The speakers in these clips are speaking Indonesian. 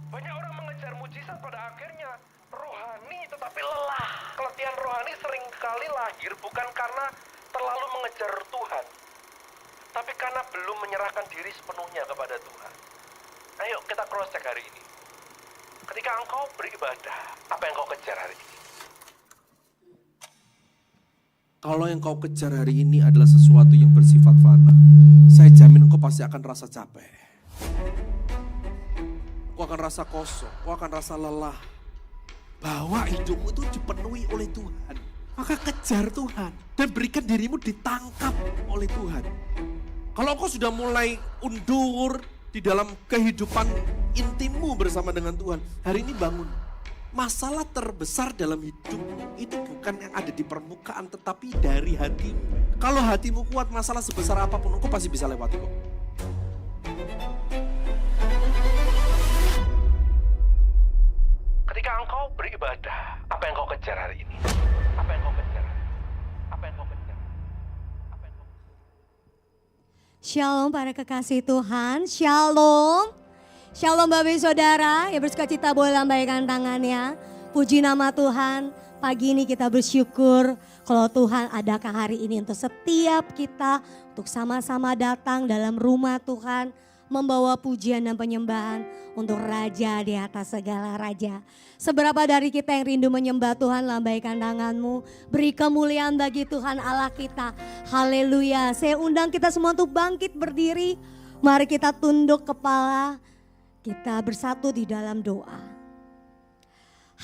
Banyak orang mengejar mujizat pada akhirnya rohani tetapi lelah. Keletihan rohani seringkali lahir bukan karena terlalu mengejar Tuhan, tapi karena belum menyerahkan diri sepenuhnya kepada Tuhan. Ayo kita cross check hari ini. Ketika engkau beribadah, apa yang kau kejar hari ini? Kalau yang kau kejar hari ini adalah sesuatu yang bersifat fana, saya jamin engkau pasti akan rasa capek. Kau akan rasa kosong, kau akan rasa lelah. Bahwa hidupmu itu dipenuhi oleh Tuhan. Maka kejar Tuhan dan berikan dirimu ditangkap oleh Tuhan. Kalau engkau sudah mulai undur di dalam kehidupan intimmu bersama dengan Tuhan, hari ini bangun. Masalah terbesar dalam hidupmu itu bukan yang ada di permukaan tetapi dari hatimu. Kalau hatimu kuat, masalah sebesar apapun engkau pasti bisa lewati kok. Ketika engkau beribadah, apa yang kau kejar hari ini? Apa yang kau kejar? Apa yang kau kejar? Apa yang kau kejar? Shalom para kekasih Tuhan, shalom. Shalom Bapak Ibu Saudara, yang bersuka cita boleh lambaikan tangannya. Puji nama Tuhan, pagi ini kita bersyukur kalau Tuhan adakah hari ini untuk setiap kita, untuk sama-sama datang dalam rumah Tuhan, membawa pujian dan penyembahan untuk Raja di atas segala Raja. Seberapa dari kita yang rindu menyembah Tuhan, lambaikan tanganmu. Beri kemuliaan bagi Tuhan Allah kita. Haleluya. Saya undang kita semua untuk bangkit berdiri. Mari kita tunduk kepala. Kita bersatu di dalam doa.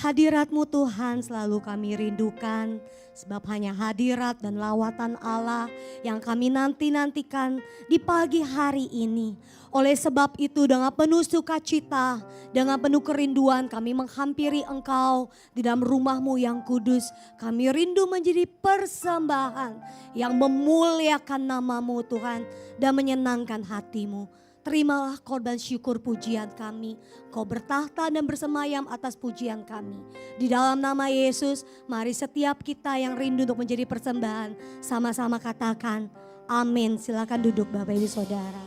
Hadirat-Mu Tuhan selalu kami rindukan, sebab hanya hadirat dan lawatan Allah yang kami nanti-nantikan di pagi hari ini. Oleh sebab itu dengan penuh sukacita, dengan penuh kerinduan kami menghampiri Engkau di dalam rumah-Mu yang kudus. Kami rindu menjadi persembahan yang memuliakan nama-Mu Tuhan dan menyenangkan hati-Mu. Terimalah korban syukur pujian kami. Kau bertahta dan bersemayam atas pujian kami. Di dalam nama Yesus, mari setiap kita yang rindu untuk menjadi persembahan, sama-sama katakan amin. Silakan duduk Bapak Ibu Saudara.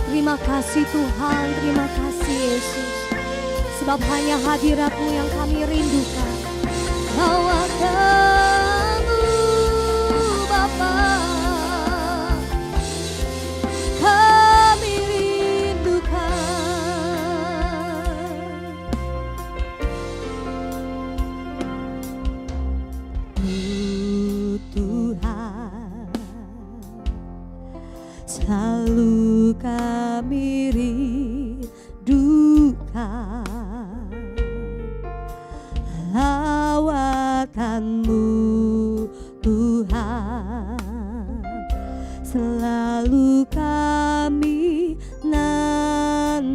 Terima kasih Tuhan, terima kasih Yesus. Sebab hanya hadirat-Mu yang kami rindukan. Bahwa Kamu Bapa, kami rindukan. Tuhan, selalu kami rindukan lawatan-Mu Tuhan, selalu kami nantikan.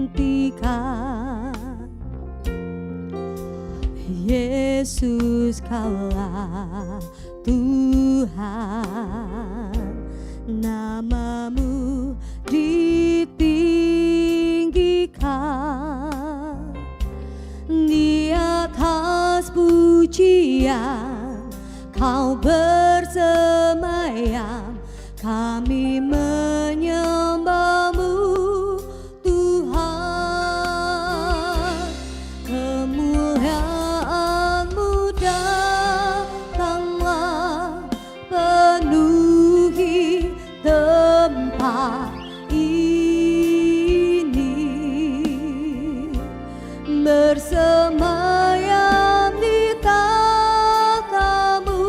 Yesus Kaulah Tuhan, nama-Mu ditinggikan di atas pujian. Kau bersemayam, kami menyembah-Mu Tuhan. Kemuliaan-Mu datanglah penuhi tempat ini. Bersemayam di tahta-Mu,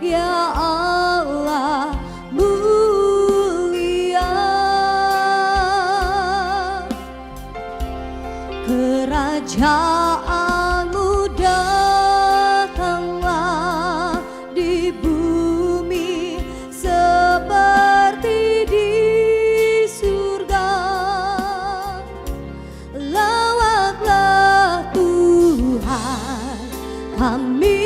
ya Allah mulia. Kerajaan-Mu datanglah di bumi seperti di surga. Lawatlah Tuhan, kami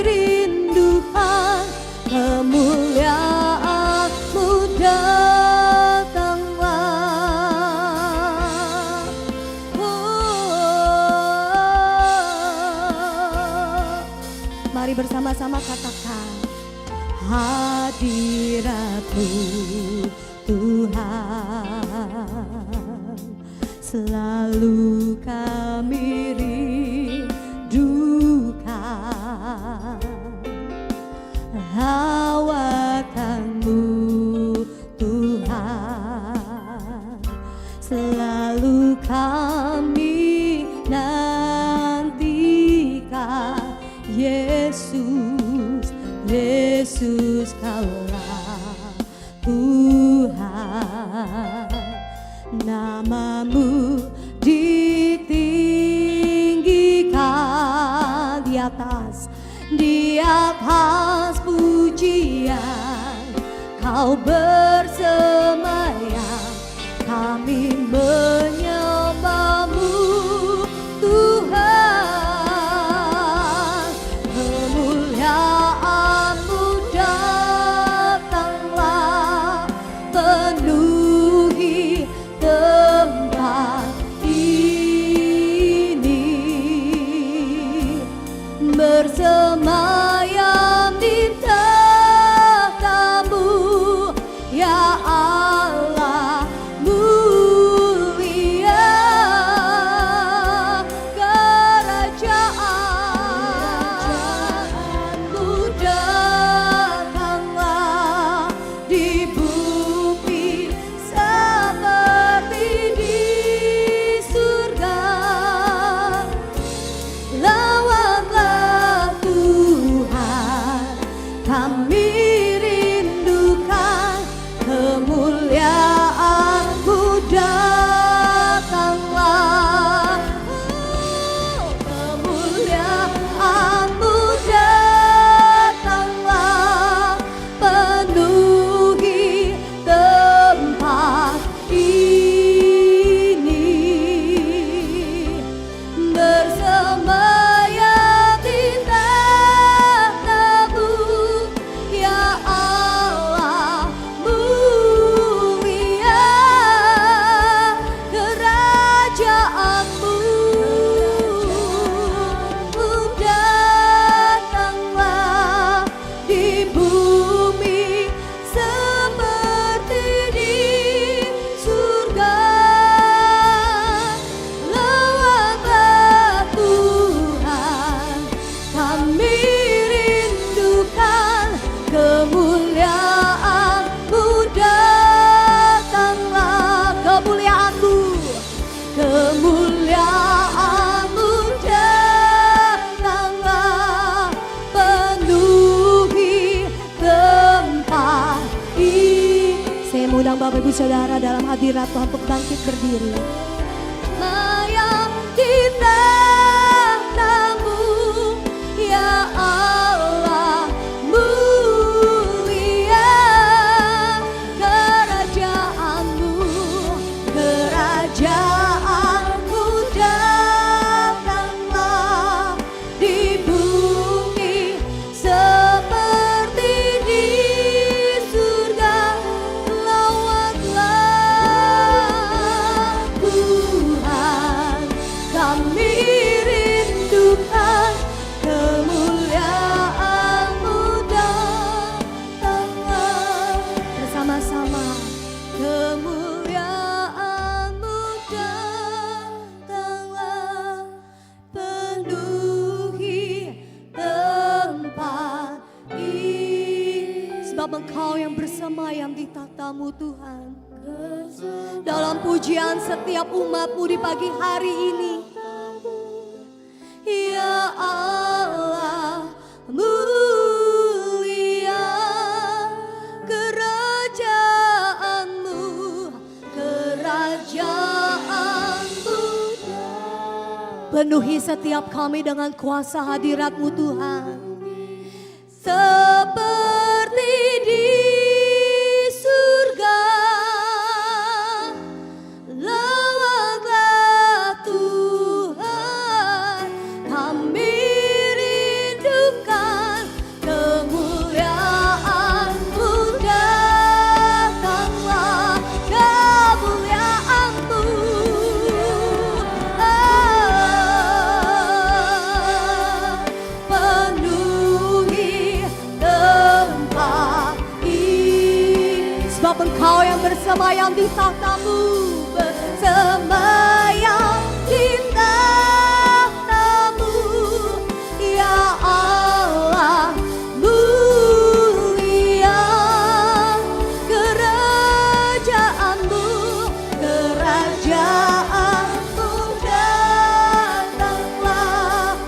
rindukan. Kemuliaan-Mu datanglah. Mari bersama-sama katakan hadirat-Mu Tuhan. Selalu kami rindukan lawatan-Mu Tuhan. Selalu kami nantikan Yesus, Yesus Kaulah Tuhan. Nama-Mu ditinggikan di atas pujian. Kau bersemayam, kami menyembah-Mu Tuhan. Kemuliaan-Mu datanglah, penuhi tempat ini. Bersemayam di tahta-Mu, ya Allah, mulia kerajaan-Mu datanglah di bumi seperti di surga. Lawatlah Tuhan, kami rindukan kemuliaan-Mu datanglah. Kemuliaan-Mu datanglah, penuhi tempat ini. Bersemayam di tahta-Mu, ya Allah, mulia kerajaan-Mu datanglah di bumi seperti di surga. Lawatlah Tuhan, kami rindukan kemuliaan-Mu datanglah. Kemuliaan-Mu, kemuliaan-Mu datanglah, penuhi tempat ini. Saya mengundang Bapak Ibu Saudara dalam hadirat Tuhan untuk bangkit berdiri. Mayam di tahta-Mu, ya Allah, mulia kerajaan-Mu. Kerajaan-Mu datanglah di bumi seperti di surga. Lawatlah Tuhan, kami rindukan kemuliaan-Mu datanglah. Bersama-sama, kemuliaan-Mu datanglah, penuhi tempat ini. Sebab Engkau yang bersemayam di tahta-Mu Tuhan. Dalam pujian setiap umat-Mu di pagi hari ini, ya Allah, mulia kerajaan-Mu, kerajaan-Mu. Penuhi setiap kami dengan kuasa hadirat-Mu Tuhan. Seperti di surga, lawatlah Tuhan, kami rindukan kemuliaan-Mu datanglah, kemuliaan-Mu. Penuhi Sebab Engkau yang bersemayam di tahtamu, bersemayam di tahtamu, ya Allah mulia. Kerajaanmu, kerajaanmu datanglah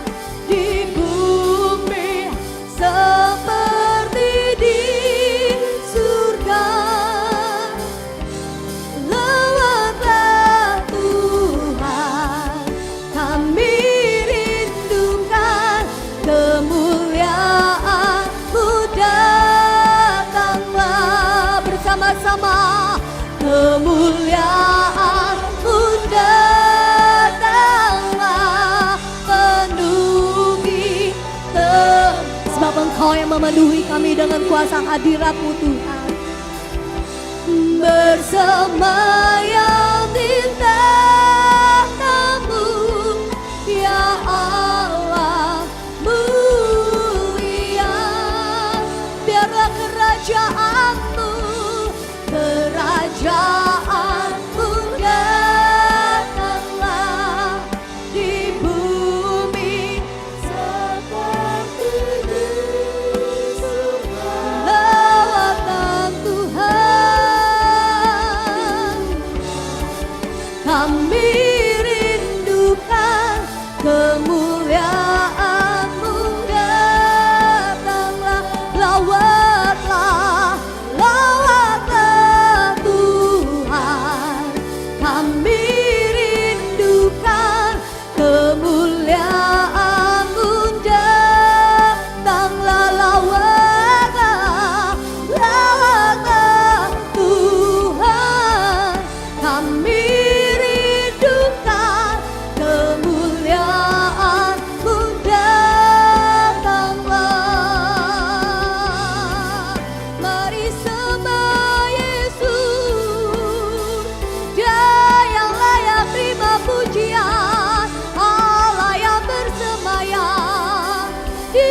di bumi seperti di surga. Lawatlah Tuhan, kami rindukan kemuliaan-Mu datanglah bersama-sama. Kemuliaan-Mu datanglah penuhi sebab Engkau yang memenuhi kami dengan kuasa hadirat-Mu Tuhan. Bersemayam di tahtamu, ya Allah mulia. Biarlah kerajaanmu, kerajaanmu datanglah di bumi seperti di surga. Lawatan Tuhan, kami rindukan kemuliaan-Mu datanglah. Lawatlah, lawatlah Tuhan, kami rindukan kemuliaan-Mu datanglah. Lawatlah, lawatlah Tuhan, kami rindukan kemuliaan-Mu datanglah. Mari sembah Yesus, Dia yang layak terima pujian, Allah yang bersemayam di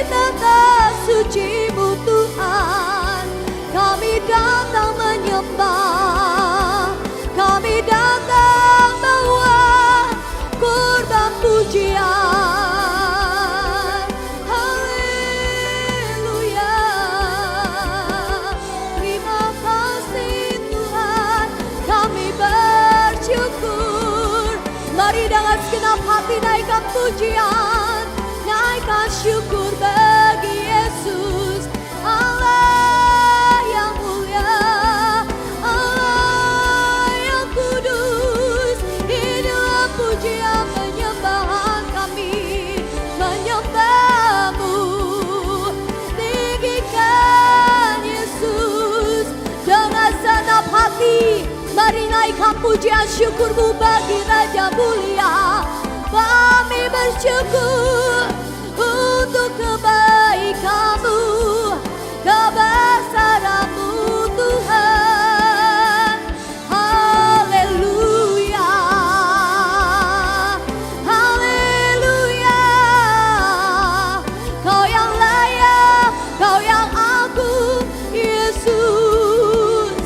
tata suci-Mu Tuhan. Kami datang menyembah, kami datang bawa kurban pujian. Haleluya, terima kasih Tuhan, kami bersyukur. Mari dengan segenap hati naikkan pujian, naikkan syukur bagi Yesus, Allah yang mulia, Allah yang kudus. Inilah pujian penyembahan kami, menyembah-Mu. Tinggikan Yesus dengan segenap hati. Mari naikkan pujian syukur-Mu bagi Raja mulia. Kami bersyukur untuk kebaikan-Mu, kebesaran-Mu Tuhan. Haleluya, haleluya. Kau yang layak, Kau yang agung, Yesus.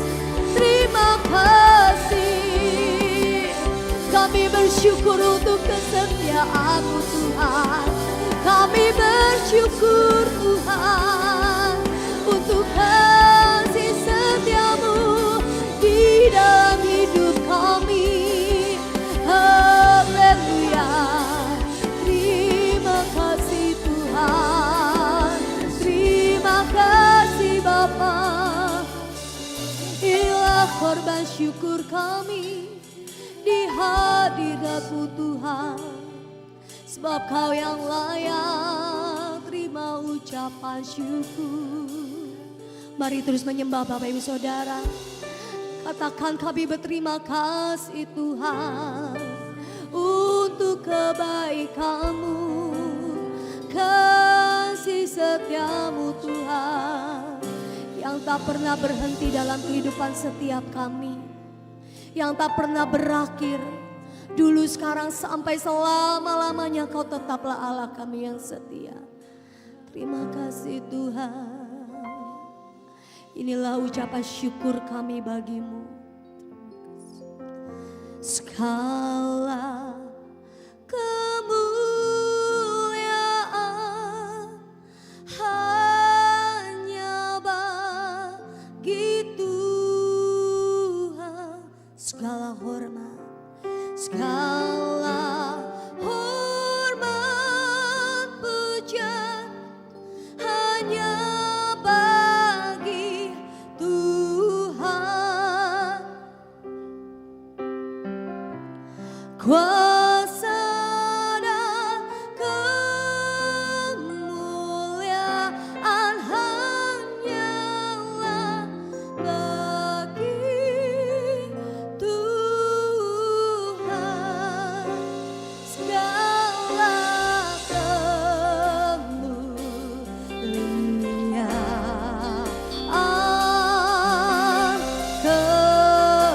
Terima kasih. Kami bersyukur untuk kesetiaan-Mu Tuhan. Kami bersyukur Tuhan untuk kasih setia-Mu di dalam hidup kami. Haleluya. Terima kasih Tuhan. Terima kasih Bapa. Inilah korban syukur kami di hadirat-Mu Tuhan. Sebab Kau yang layak terima ucapan syukur. Mari terus menyembah Bapak Ibu Saudara. Katakan kami berterima kasih Tuhan untuk kebaikan-Mu, kasih setia-Mu Tuhan, yang tak pernah berhenti dalam kehidupan setiap kami, yang tak pernah berakhir. Dulu, sekarang, sampai selama-lamanya Kau tetaplah Allah kami yang setia. Terima kasih Tuhan. Inilah ucapan syukur kami bagimu. Segala kemuliaan hanya bagi Tuhan. Segala hormat, segala hormat pujian hanya bagi Tuhan. Kuasa dan kemuliaan hanyalah bagi Tuhan. Segala kemuliaan, keagungan,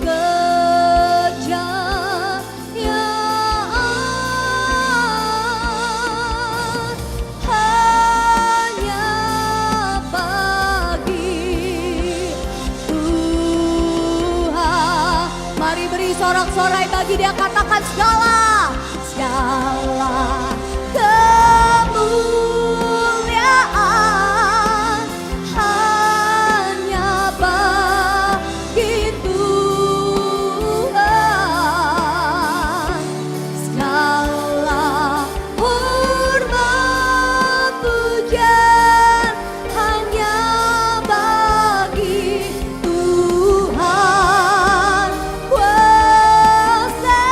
kejayaan hanya bagi Tuhan. Mari beri sorak-sorai bagi Dia, katakan segala kemuliaan hanya bagi Tuhan. Segala hormat pujian hanya bagi Tuhan. Kuasa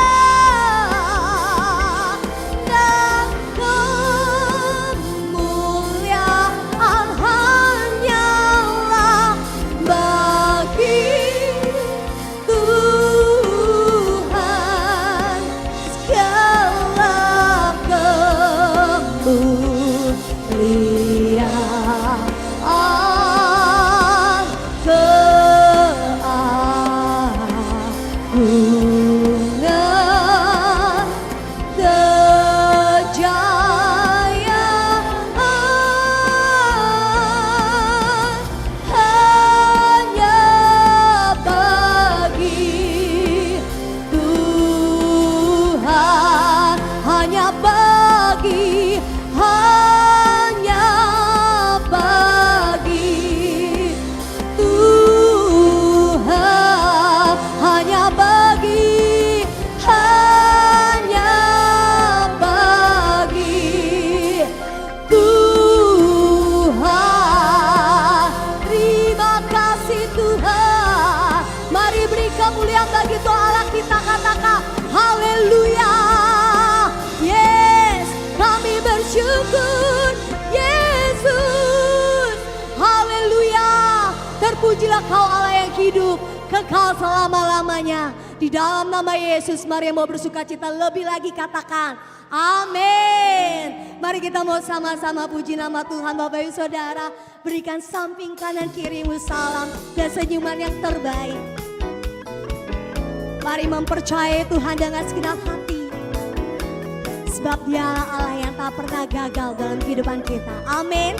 dan kemuliaan hanyalah bagi Tuhan. Segala kemuliaan, keagungan, kejayaan hanya bagi Tuhan. Hanya bagi Tuhan. Hanya bagi Tuhan. Terima kasih Tuhan. Mari beri kemuliaan bagi Tuhan Allah kita, katakan haleluya. Yes, kami bersyukur Yesus. Haleluya. Terpujilah Kau Allah yang hidup kekal selama-lamanya. Di dalam nama Yesus, mari yang mau bersuka cita lebih lagi katakan amin. Mari kita mau sama-sama puji nama Tuhan. Bapak Ibu Saudara, berikan samping kanan kirimu salam dan senyuman yang terbaik. Mari mempercayai Tuhan dengan segenap hati, sebab Dialah Allah yang tak pernah gagal dalam kehidupan kita. Amin.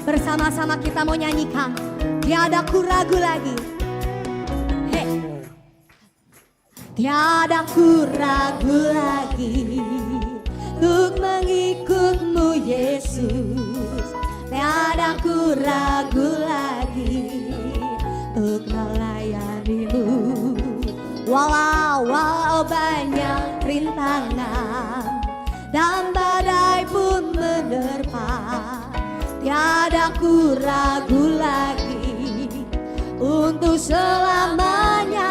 Bersama-sama kita mau nyanyikan Tiada ku ragu lagi. Hey. Tiada ku ragu lagi untuk mengikut-Mu Yesus. Tiada ku ragu lagi untuk melayani-Mu. Walau banyak rintangan dan badai pun menerpa, tiada ku ragu lagi untuk selamanya.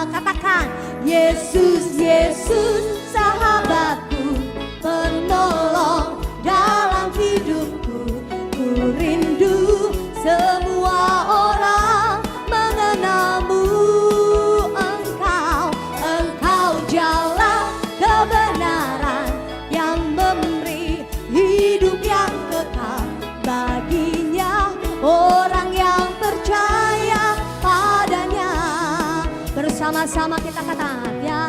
Katakan Yesus, Yesus sahabatku, penolong dalam hidupku. Ku rindu semua orang mengenalmu. Engkau jalan kebenaran yang memberi hidup yang kekal baginya. Orang yang percaya padanya bersama Sama-sama kita katakan ya,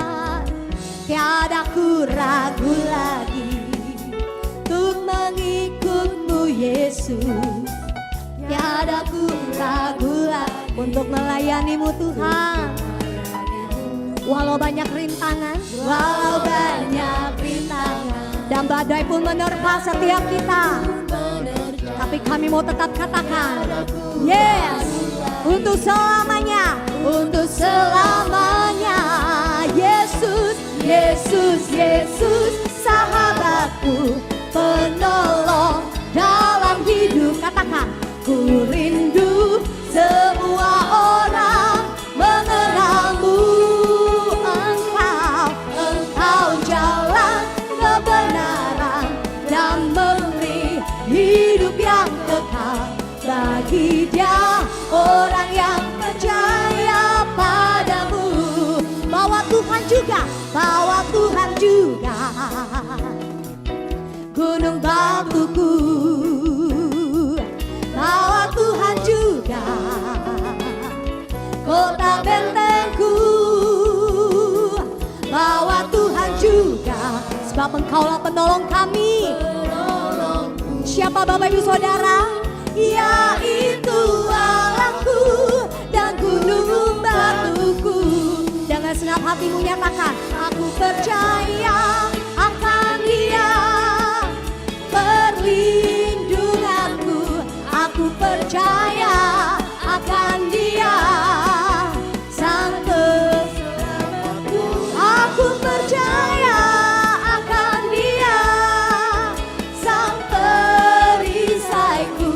tiada ku ragu lagi untuk mengikutmu Yesus. Tiada ku ragu lagi untuk melayanimu Tuhan. Walau banyak rintangan, dan badai pun menerpa setiap kita, tapi kami mau tetap katakan yes, untuk selamanya, untuk selamanya. Yesus, Yesus, Yesus, sahabatku, penolong dalam hidup. Katakan, ku rindu semua orang mengenalmu. Engkau jalan kebenaran dan memberi hidup yang kekal bagi dia orang yang percaya padamu. Bawa Tuhan juga, bawa Tuhan juga, gunung batuku. Bawa Tuhan juga, kota bentengku. Bawa Tuhan juga, sebab Engkaulah penolong kami. Siapa Bapak Ibu Saudara? Yaitu Allahku dan gunung batuku. Dengan senap hatimu nyatakan, aku percaya akan Dia, perlindunganku. Aku percaya akan Dia, sang penyelamatku. Aku percaya akan Dia, sang perisaiku,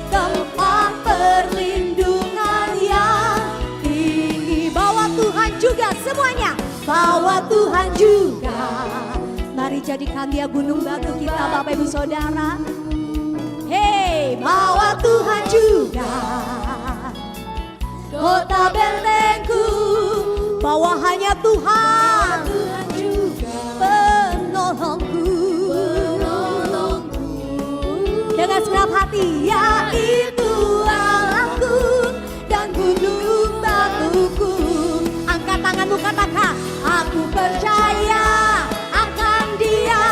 tempat perlindungan yang tinggi. Bawa Tuhan juga semuanya, bawa Tuhan juga. Mari jadikan Dia gunung batu kita Bapak Ibu Saudara. Hey, bawa Tuhan juga, kota bentengku. Bawa hanya Tuhan, Tuhan juga, penolongku. Dengan senap hati, yaitu Allahku dan gunung batuku. Angkat tanganmu, katakan, aku percaya akan Dia,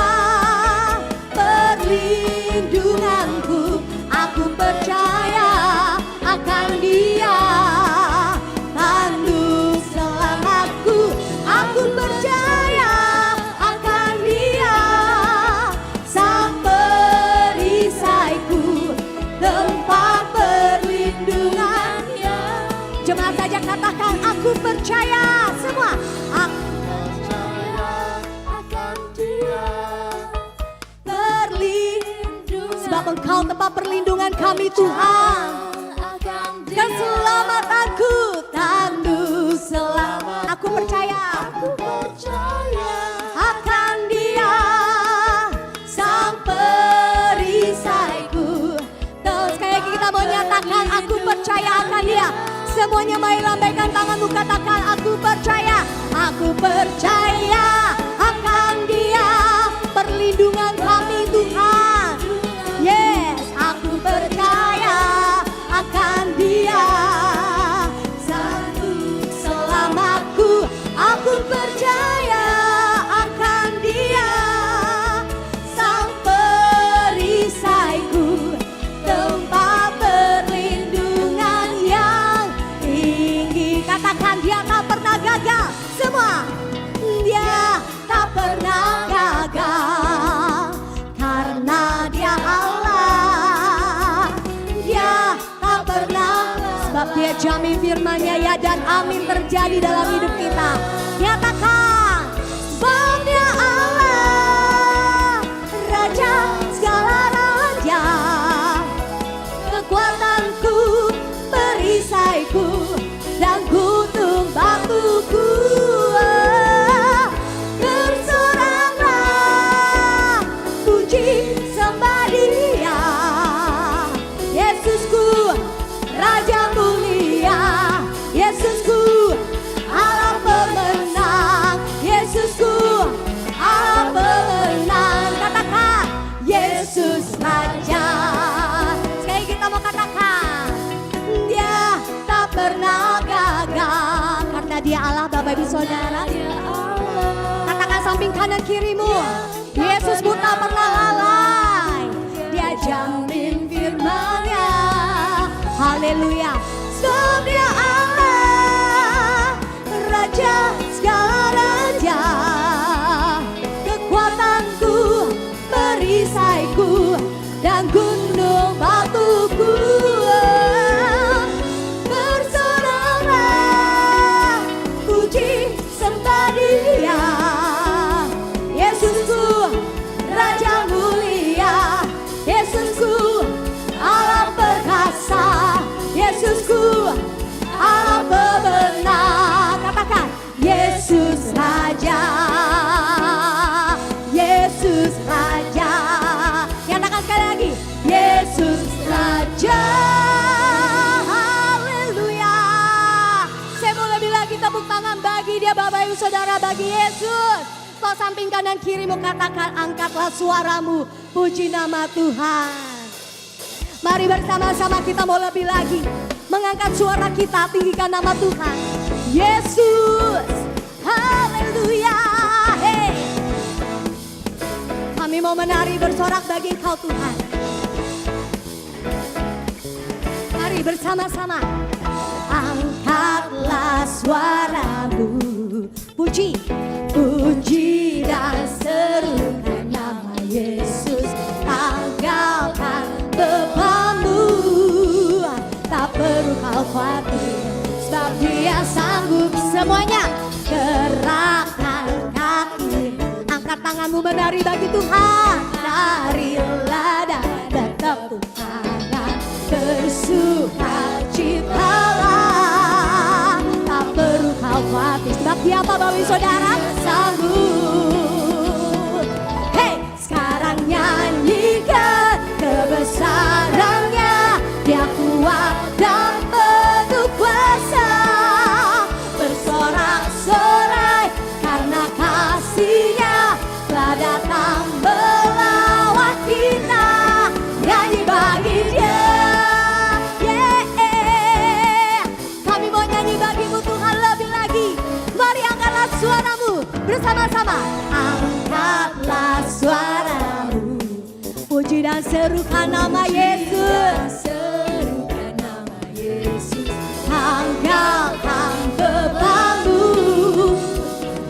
perlindunganku. Aku percaya akan Dia, tanduk selamatku. Aku percaya akan Dia, sang perisaiku, tempat perlindungannya. Jemaat saja katakan, aku percaya. Semua, aku percaya akan Dia, sebab Engkau tempat perlindungan kami Tuhan. Keselamatanku, tanduk selamat. Aku percaya akan Dia, sang perisaiku. Terus sekali lagi kita mau nyatakan, aku percaya akan Dia. Semuanya mari lambaikan tanganmu, katakan, aku percaya. Aku percaya akan Dia, perlindungan kami Tuhan. Yes, aku percaya akan Dia, satu selamatku. Aku percaya akan Dia, sang perisaiku, tempat perlindungan yang tinggi. Katakan, Dia tak pernah gagal. Semua, Dia tak pernah gagal, karena Dia Allah. Dia tak pernah, sebab Dia jamin firman-Nya ya dan amin terjadi dalam hidup kita. Nyatakan, sebab Dia Allah, Raja segala raja, kekuatanku, perisaiku, dan gunung batuku. Bersoraklah, puji sembah Dia, Yesusku, Raja mulia, Yesusku, Allah pemenang. saudara. Katakan samping kanan kirimu, Yesusmu tak pernah lalai. Dia jamin firman-Nya. Haleluya. Sebab Dia Allah, Raja segala raja. Kekuatanku, perisaiku, dan gunung batuku. Bersorak puji sembah Dia. Yesusku, Raja mulia. Yesusku, Allah perkasa. Yesusku, Allah bebenah. Katakan, Yesus Raja. Yesus Raja. Nyatakan sekali lagi, Yesus Raja. Haleluya. Saya mau lebih lagi tepuk tangan bagi Dia, Bapak Ibu Saudara, bagi Yesus. Kau samping kanan kirimu, katakan, angkatlah suaramu, puji nama Tuhan. Mari bersama-sama kita mau lebih lagi mengangkat suara kita, tinggikan nama Tuhan. Yesus, haleluya. Hey. Kami mau menari bersorak bagi Engkau Tuhan. Mari bersama-sama. Angkatlah suaramu, puji, puji dan serukan nama Yesus. Tanggalkan bebanmu, tak perlu kau khawatir, sebab Dia sanggup. Semuanya gerakkan kaki, angkat tanganmu menari bagi Tuhan. Narilah dan tepuk tangan, bersukacitalah, tak perlu kau khawatir, sebab Dia apa, Bapak Ibu Saudara? Sanggup. Hey, sekarang nyanyikan kebesaran-Nya. Dia kuat dan penuh kuasa. Bersorak-sorai karena kasih-Nya telah datang melawat kita. Nyanyi bagi Dia. Yeah. Kami mau nyanyi bagimu Tuhan lebih lagi. Mari angkatlah suaramu bersama-sama. Angkatlah suaramu, puji dan serukan nama Yesus. Serukan nama Yesus. Tanggalkan bebanmu,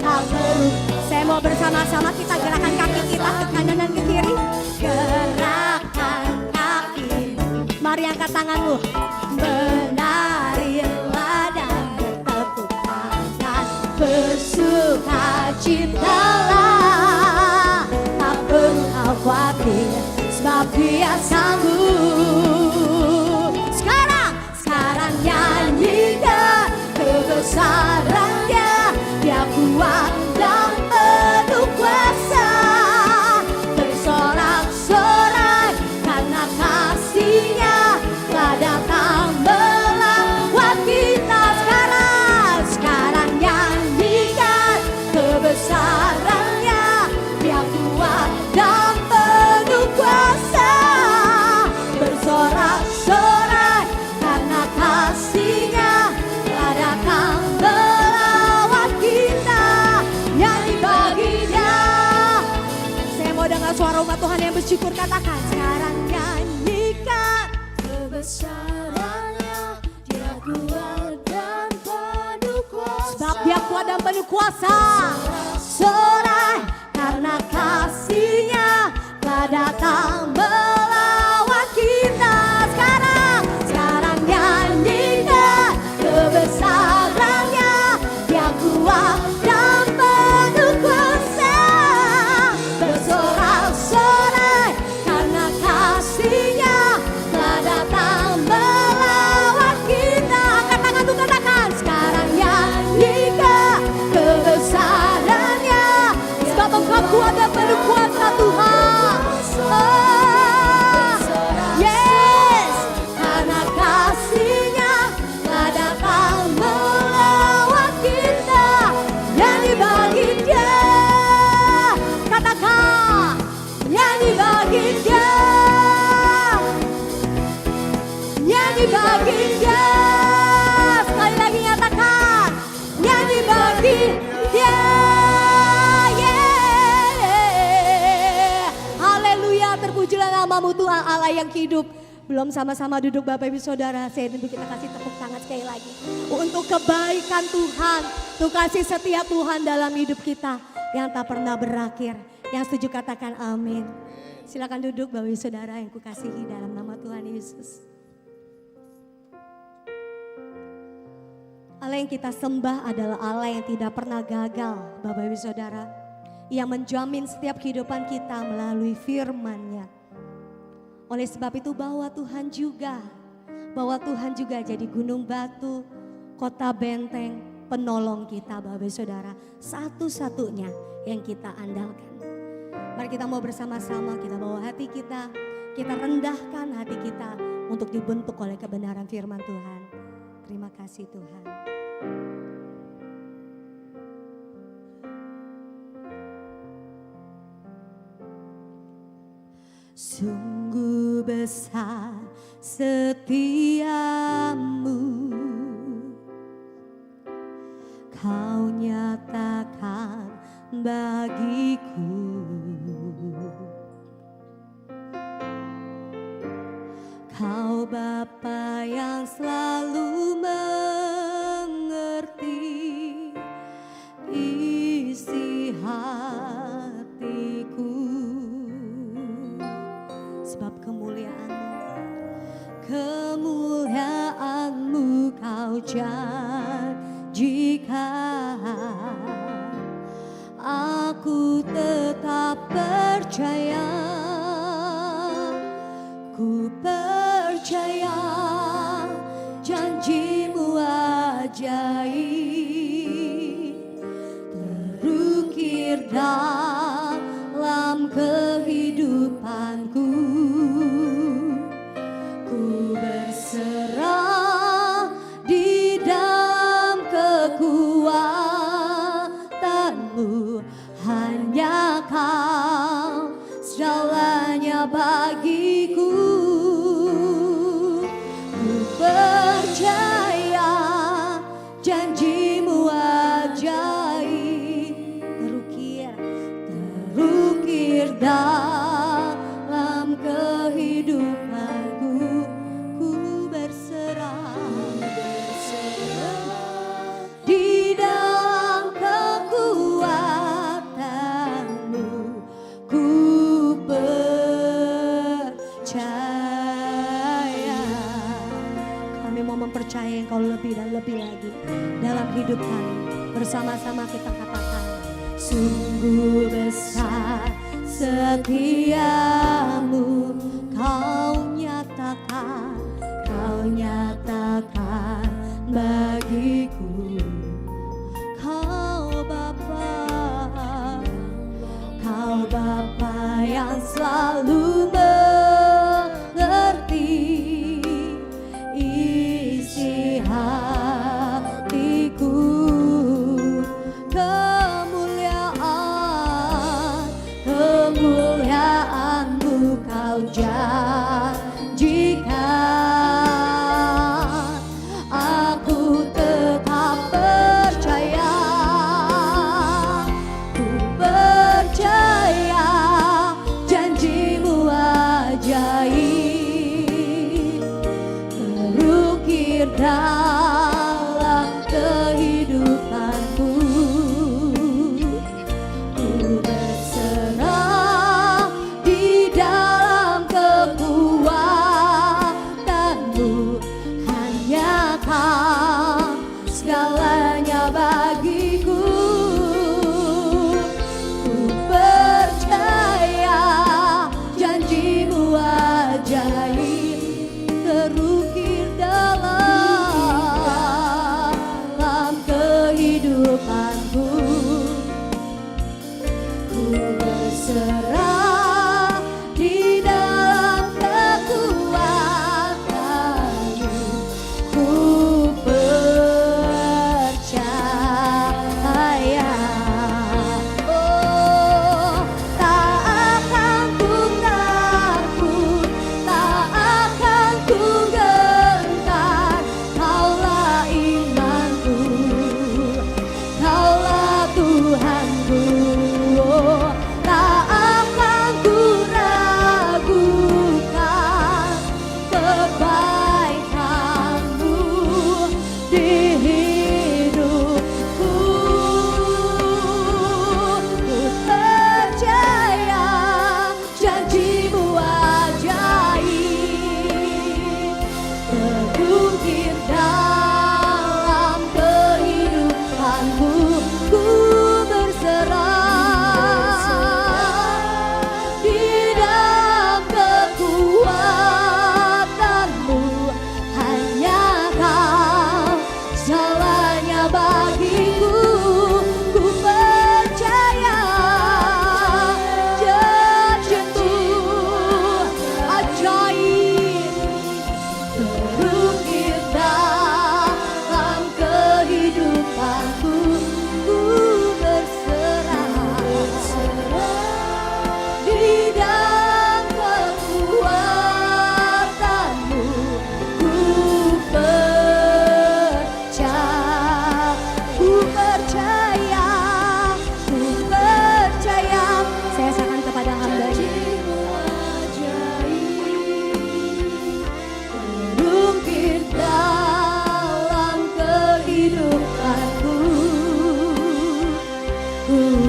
tak perlu. Saya mau bersama-sama kita gerakan kaki kita ke kanan dan ke kiri. Gerakan kaki. Mari angkat tanganmu. Menarilah dan bertepuk tangan, bersukacitalah, tak perlu kau khawatir, sebab Dia sanggup. Sekarang nyanyikan kebesaran-Nya. Dia kuat dan penuh kuasa. Bersorak-sorai karena kasih-Nya telah datang melawat kita. Sekarang nyanyikan kebesaran-Nya. Dia kuat dan penuh kuasa. Bersorak-sorai karena kasih-Nya telah datang melawat kita. Nyanyi bagi Dia. Saya mau dengar suara umat Tuhan yang bersyukur, katakan, sekarang nyanyikan kebesaran-Nya. Dia kuat dan penuh kuasa. Sebab Dia kuat dan penuh kuasa. Sorai karena kasih-Nya telah datang melawat kita. Sekarang nyanyikan kebesaran-Nya. Dia kuat dan penuh kuasa. Bersorak-sorai karena kasih-Nya telah datang melawat kita. Angkat tangan, katakan, sekarang nyanyikan kebesaran namamu Tuhan Allah yang hidup. Belum sama-sama duduk Bapak Ibu Saudara, saya tentu kita kasih tepuk tangan sekali lagi. Untuk kebaikan Tuhan, untuk kasih setia Tuhan dalam hidup kita yang tak pernah berakhir. Yang setuju katakan amin. Silakan duduk Bapak Ibu Saudara yang kukasihi dalam nama Tuhan Yesus. Allah yang kita sembah adalah Allah yang tidak pernah gagal Bapak Ibu Saudara. Yang menjamin setiap kehidupan kita melalui firman-Nya. Oleh sebab itu bahwa Tuhan juga jadi gunung batu, kota benteng, penolong kita Bapak Ibu Saudara. Satu-satunya yang kita andalkan. Mari kita mau bersama-sama kita bawa hati kita rendahkan hati kita untuk dibentuk oleh kebenaran firman Tuhan. Terima kasih Tuhan. Sungguh besar setiamu, Kau nyatakan bagiku. Kau Bapa yang selalu mengerti isi hatiku. Sebab kemuliaan-Mu Kau janjikan. Aku tetap percaya, ku percaya janji-Mu ajaib terukir dalam kehidupanku. Ku berserah di dalam kekuatan-Mu, hanya Kau segalanya bagiku. Ku percaya janji-Mu ajaib terukir dalam kehidupanku. Ku berserah di dalam kekuatan-Mu. Ku percaya. Kami mau mempercayai Engkau lebih dan lebih lagi dalam hidup kami. Bersama-sama kita katakan, sungguh besar setiamu, Kau nyatakan bagiku. Kau Bapa yang selalu mengerti isi hatiku. Kemuliaan-Mu Kau janjikan. Aku tetap percaya, ku percaya janji-Mu ajaib terukir dalam kehidupanku. Ku berserah di dalam kekuatan-Mu, hanya Kau segalanya bagiku. Ku percaya janji-Mu ajaib terukir dalam kehidupanku. Ku berserah di dalam kekuatan-Mu. Ku percaya. Oh, tak akan ku takut, tak akan ku gentar. Kaulah imanku, Kaulah Tuhanku. Oh, tak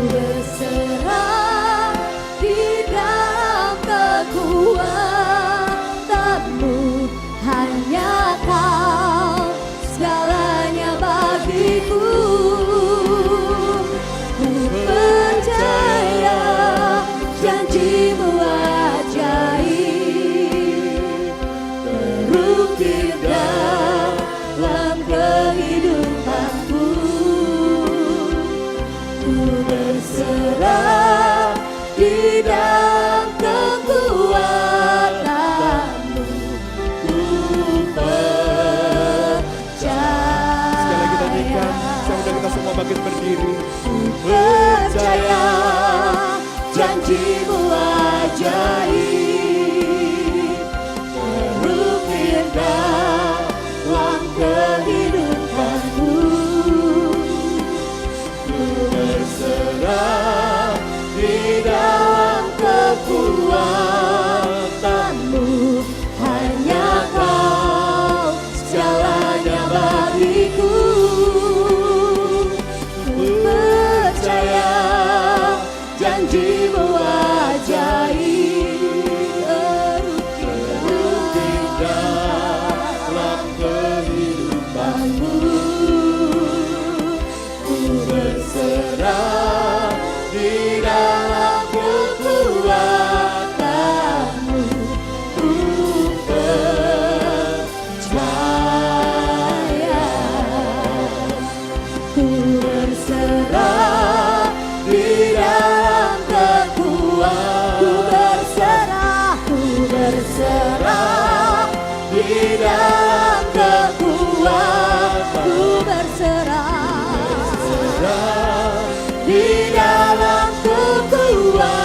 berserah di dalam kekuatan-Mu, hanya Kau segalanya bagiku. Ku percaya janji-Mu ajaib, terukir dalam kehidupanku. Ku berserah di dalam kekuatan-Mu. Ku percaya. Sekali lagi kita nyanyikan, semoga kita semua bangkit berdiri. Ku percaya janji-Mu ajaib, terukir dalam kehidupanku. Ku berserah di dalam kekuatan-Mu, hanya Kau segalanya bagiku. Ku percaya janji-Mu ajaib, terukir dalam kehidupanku. Ku berserah di dalam kekuatan-Mu. Ku percaya. Ku berserah di dalam kekuatan. Ku berserah, ku berserah di dalam kekuatan. Ku berserah di dalam kekuatan-Mu.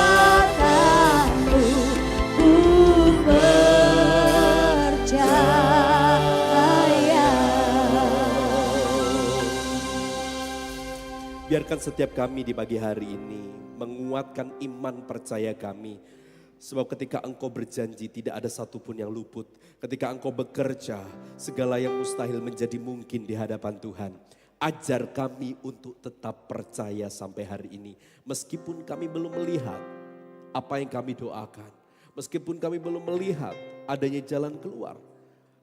Ku percaya. Biarkan setiap kami di pagi hari ini menguatkan iman percaya kami. Sebab ketika Engkau berjanji tidak ada satupun yang luput. Ketika Engkau bekerja segala yang mustahil menjadi mungkin di hadapan Tuhan. Ajar kami untuk tetap percaya sampai hari ini. Meskipun kami belum melihat apa yang kami doakan. Meskipun kami belum melihat adanya jalan keluar.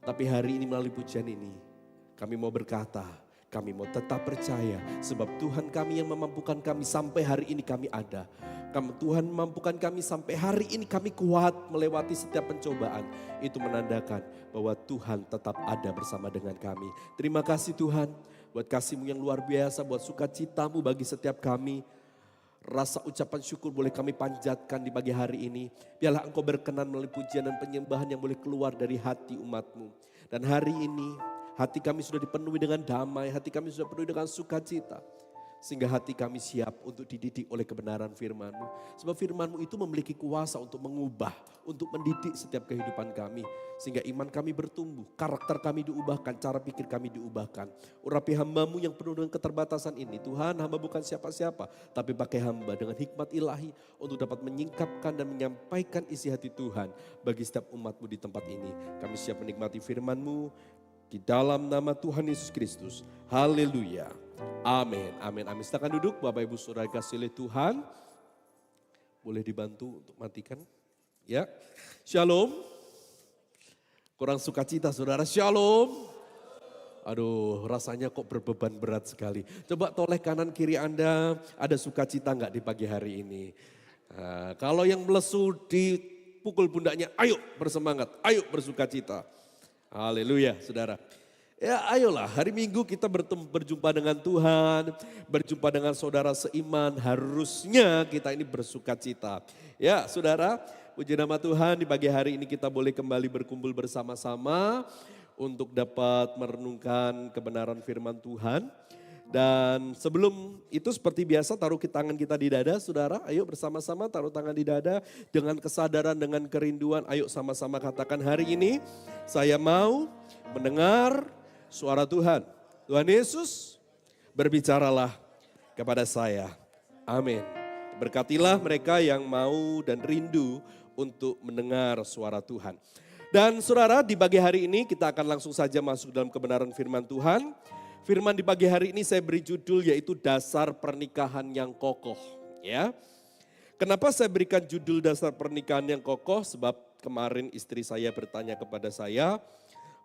Tapi hari ini melalui pujian ini kami mau berkata, kami mau tetap percaya sebab Tuhan kami yang memampukan kami sampai hari ini kami ada. Tuhan memampukan kami sampai hari ini kami kuat melewati setiap pencobaan. Itu menandakan bahwa Tuhan tetap ada bersama dengan kami. Terima kasih Tuhan buat kasih-Mu yang luar biasa, buat sukacita-Mu bagi setiap kami. Rasa ucapan syukur boleh kami panjatkan di pagi hari ini. Biarlah Engkau berkenan melalui pujian dan penyembahan yang boleh keluar dari hati umat-Mu. Dan hari ini hati kami sudah dipenuhi dengan damai, hati kami sudah penuhi dengan sukacita. Sehingga hati kami siap untuk dididik oleh kebenaran firman-Mu. Sebab firman-Mu itu memiliki kuasa untuk mengubah, untuk mendidik setiap kehidupan kami. Sehingga iman kami bertumbuh, karakter kami diubahkan, cara pikir kami diubahkan. Urapi hamba-Mu yang penuh dengan keterbatasan ini. Tuhan, hamba bukan siapa-siapa, tapi pakai hamba dengan hikmat ilahi untuk dapat menyingkapkan dan menyampaikan isi hati Tuhan bagi setiap umat-Mu di tempat ini. Kami siap menikmati firman-Mu di dalam nama Tuhan Yesus Kristus. Haleluya. Amin, amin, amin. Silakan duduk Bapak Ibu Saudara kasih oleh Tuhan. Boleh dibantu untuk matikan. Ya, shalom. Kurang sukacita saudara, shalom. Aduh rasanya kok berbeban berat sekali. Coba toleh kanan kiri Anda, ada sukacita enggak di pagi hari ini? Nah, kalau yang melesu dipukul pundaknya, ayo bersemangat, ayo bersukacita. Haleluya saudara. Ya ayolah hari Minggu kita berjumpa dengan Tuhan, berjumpa dengan saudara seiman, harusnya kita ini bersukacita. Ya saudara, puji nama Tuhan di pagi hari ini kita boleh kembali berkumpul bersama-sama untuk dapat merenungkan kebenaran firman Tuhan. Dan sebelum itu seperti biasa taruh tangan kita di dada saudara, ayo bersama-sama taruh tangan di dada dengan kesadaran, dengan kerinduan. Ayo sama-sama katakan hari ini saya mau mendengar suara Tuhan. Tuhan Yesus berbicaralah kepada saya. Amin. Berkatilah mereka yang mau dan rindu untuk mendengar suara Tuhan. Dan saudara di pagi hari ini kita akan langsung saja masuk dalam kebenaran firman Tuhan. Firman di pagi hari ini saya beri judul yaitu dasar pernikahan yang kokoh. Ya. Kenapa saya berikan judul dasar pernikahan yang kokoh? Sebab kemarin istri saya bertanya kepada saya,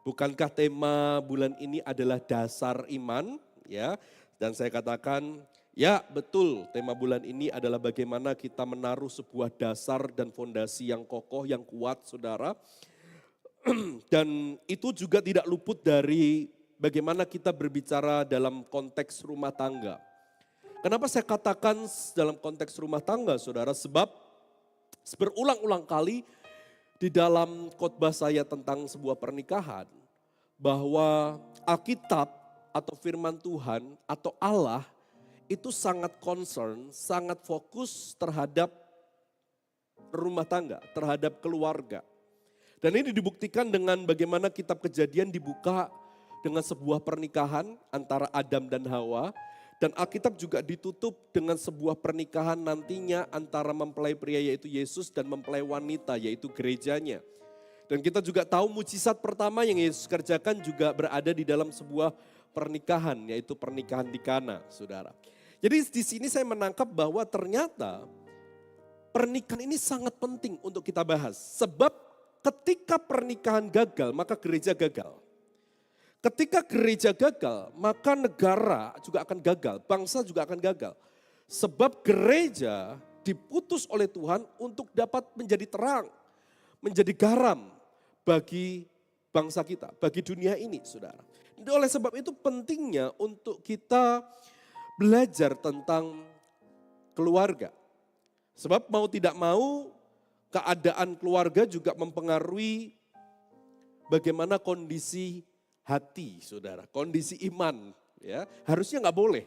bukankah tema bulan ini adalah dasar iman? Ya, dan saya katakan, ya betul, tema bulan ini adalah bagaimana kita menaruh sebuah dasar dan fondasi yang kokoh, yang kuat, saudara. Dan itu juga tidak luput dari bagaimana kita berbicara dalam konteks rumah tangga. Kenapa saya katakan dalam konteks rumah tangga, saudara? Sebab berulang-ulang kali di dalam khotbah saya tentang sebuah pernikahan, bahwa Alkitab atau firman Tuhan atau Allah itu sangat concern, sangat fokus terhadap rumah tangga, terhadap keluarga. Dan ini dibuktikan dengan bagaimana kitab Kejadian dibuka dengan sebuah pernikahan antara Adam dan Hawa. Dan Alkitab juga ditutup dengan sebuah pernikahan nantinya antara mempelai pria yaitu Yesus dan mempelai wanita yaitu gerejanya. Dan kita juga tahu mujizat pertama yang Yesus kerjakan juga berada di dalam sebuah pernikahan yaitu pernikahan di Kana, saudara. Jadi di sini saya menangkap bahwa ternyata pernikahan ini sangat penting untuk kita bahas. Sebab ketika pernikahan gagal maka gereja gagal. Ketika gereja gagal, maka negara juga akan gagal, bangsa juga akan gagal. Sebab gereja diputus oleh Tuhan untuk dapat menjadi terang, menjadi garam bagi bangsa kita, bagi dunia ini, saudara. Oleh sebab itu pentingnya untuk kita belajar tentang keluarga. Sebab mau tidak mau, keadaan keluarga juga mempengaruhi bagaimana kondisi hati, saudara, kondisi iman, ya harusnya nggak boleh.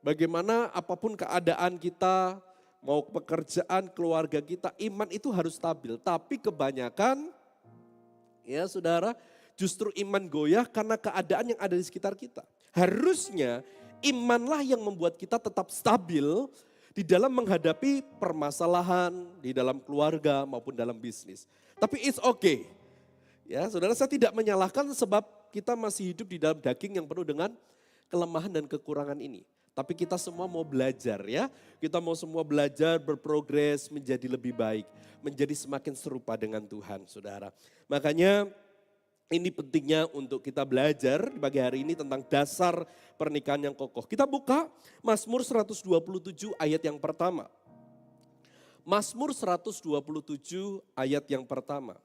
Bagaimana apapun keadaan kita, mau pekerjaan, keluarga kita, iman itu harus stabil. Tapi kebanyakan, ya saudara, justru iman goyah karena keadaan yang ada di sekitar kita. Harusnya imanlah yang membuat kita tetap stabil di dalam menghadapi permasalahan di dalam keluarga maupun dalam bisnis. Tapi it's okay. Ya, saudara, saya tidak menyalahkan sebab kita masih hidup di dalam daging yang penuh dengan kelemahan dan kekurangan ini. Tapi kita semua mau belajar ya. Kita mau semua belajar, berprogres, menjadi lebih baik. Menjadi semakin serupa dengan Tuhan, saudara. Makanya ini pentingnya untuk kita belajar di pagi hari ini tentang dasar pernikahan yang kokoh. Kita buka Mazmur 127 ayat yang pertama. Mazmur 127 ayat yang pertama.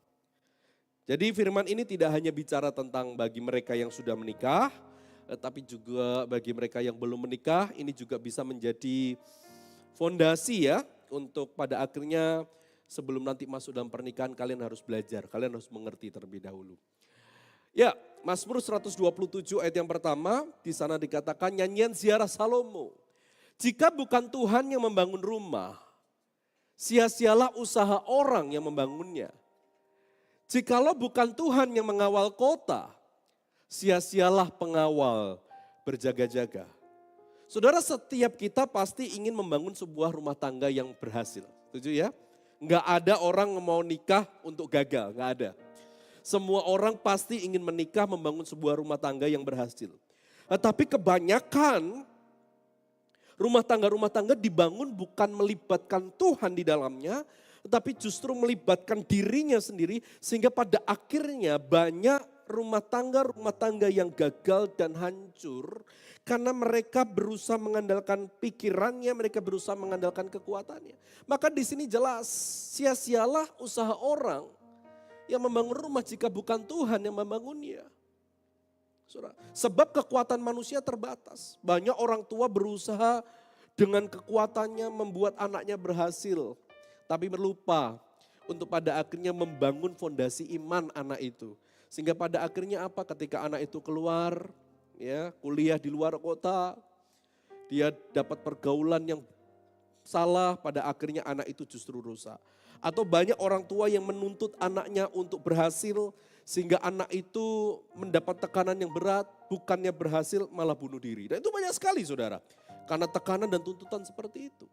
Jadi firman ini tidak hanya bicara tentang bagi mereka yang sudah menikah, tapi juga bagi mereka yang belum menikah, ini juga bisa menjadi fondasi ya, untuk pada akhirnya sebelum nanti masuk dalam pernikahan kalian harus belajar, kalian harus mengerti terlebih dahulu. Ya, Mazmur 127 ayat yang pertama, di sana dikatakan nyanyian ziarah Salomo. Jika bukan Tuhan yang membangun rumah, sia-sialah usaha orang yang membangunnya. Jikalau bukan Tuhan yang mengawal kota, sia-sialah pengawal berjaga-jaga. Saudara, setiap kita pasti ingin membangun sebuah rumah tangga yang berhasil. Setuju ya? Enggak ada orang yang mau nikah untuk gagal, enggak ada. Semua orang pasti ingin menikah membangun sebuah rumah tangga yang berhasil. Tapi kebanyakan rumah tangga dibangun bukan melibatkan Tuhan di dalamnya, tetapi justru melibatkan dirinya sendiri sehingga pada akhirnya banyak rumah tangga yang gagal dan hancur karena mereka berusaha mengandalkan pikirannya, mereka berusaha mengandalkan kekuatannya. Maka di sini jelas sia-sialah usaha orang yang membangun rumah jika bukan Tuhan yang membangunnya. Saudara, sebab kekuatan manusia terbatas. Banyak orang tua berusaha dengan kekuatannya membuat anaknya berhasil. Tapi berlupa untuk pada akhirnya membangun fondasi iman anak itu. Sehingga pada akhirnya apa? Ketika anak itu keluar, ya kuliah di luar kota, dia dapat pergaulan yang salah, pada akhirnya anak itu justru rusak. Atau banyak orang tua yang menuntut anaknya untuk berhasil, sehingga anak itu mendapat tekanan yang berat, bukannya berhasil malah bunuh diri. Dan itu banyak sekali saudara, karena tekanan dan tuntutan seperti itu.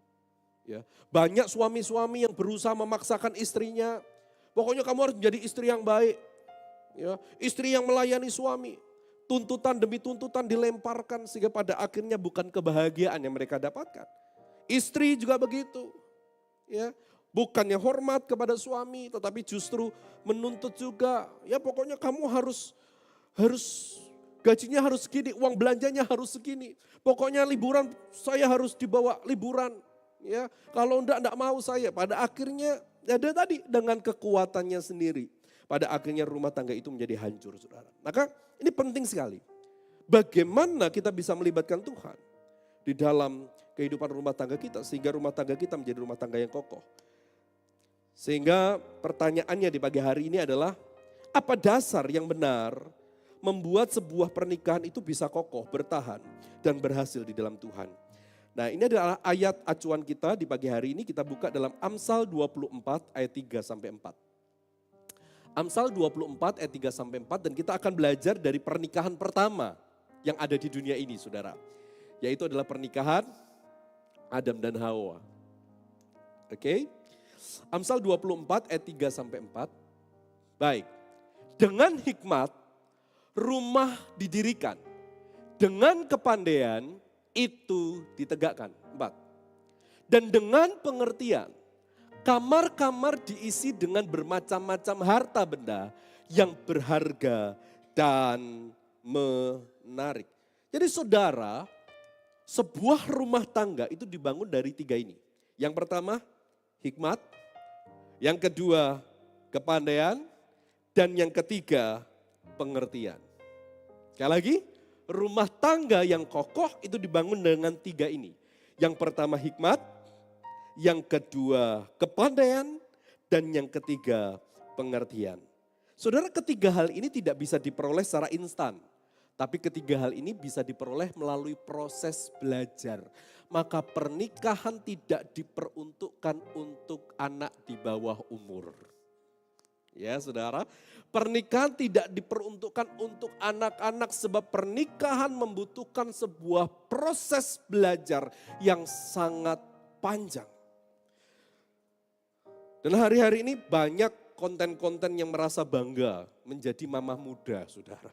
Ya, banyak suami-suami yang berusaha memaksakan istrinya, pokoknya kamu harus menjadi istri yang baik. Ya, istri yang melayani suami, tuntutan demi tuntutan dilemparkan sehingga pada akhirnya bukan kebahagiaan yang mereka dapatkan. Istri juga begitu. Ya, bukannya hormat kepada suami, tetapi justru menuntut juga. Ya pokoknya kamu harus gajinya harus segini, uang belanjanya harus segini. Pokoknya liburan saya harus dibawa liburan. Ya, kalau enggak mau saya. Pada akhirnya ada tadi dengan kekuatannya sendiri. Pada akhirnya rumah tangga itu menjadi hancur, saudara. Maka ini penting sekali. Bagaimana kita bisa melibatkan Tuhan di dalam kehidupan rumah tangga kita sehingga rumah tangga kita menjadi rumah tangga yang kokoh. Sehingga pertanyaannya di pagi hari ini adalah apa dasar yang benar membuat sebuah pernikahan itu bisa kokoh, bertahan dan berhasil di dalam Tuhan. Nah, ini adalah ayat acuan kita di pagi hari ini, kita buka dalam Amsal 24 ayat 3 sampai 4. Amsal 24 ayat 3 sampai 4 dan kita akan belajar dari pernikahan pertama yang ada di dunia ini, saudara. Yaitu adalah pernikahan Adam dan Hawa. Oke? Amsal 24 ayat 3 sampai 4. Baik. Dengan hikmat rumah didirikan. Dengan kepandaian itu ditegakkan. 4. Dan dengan pengertian kamar-kamar diisi dengan bermacam-macam harta benda yang berharga dan menarik. Jadi saudara, sebuah rumah tangga itu dibangun dari 3 ini. Yang pertama, hikmat. Yang kedua, kepandaian. Dan yang ketiga, pengertian. Sekali lagi, rumah tangga yang kokoh itu dibangun dengan 3 ini. Yang pertama hikmat, yang kedua kepandaian, dan yang ketiga pengertian. Saudara, ketiga hal ini tidak bisa diperoleh secara instan. Tapi ketiga hal ini bisa diperoleh melalui proses belajar. Maka pernikahan tidak diperuntukkan untuk anak di bawah umur. Ya saudara, pernikahan tidak diperuntukkan untuk anak-anak sebab pernikahan membutuhkan sebuah proses belajar yang sangat panjang. Dan hari-hari ini banyak konten-konten yang merasa bangga menjadi mamah muda, saudara.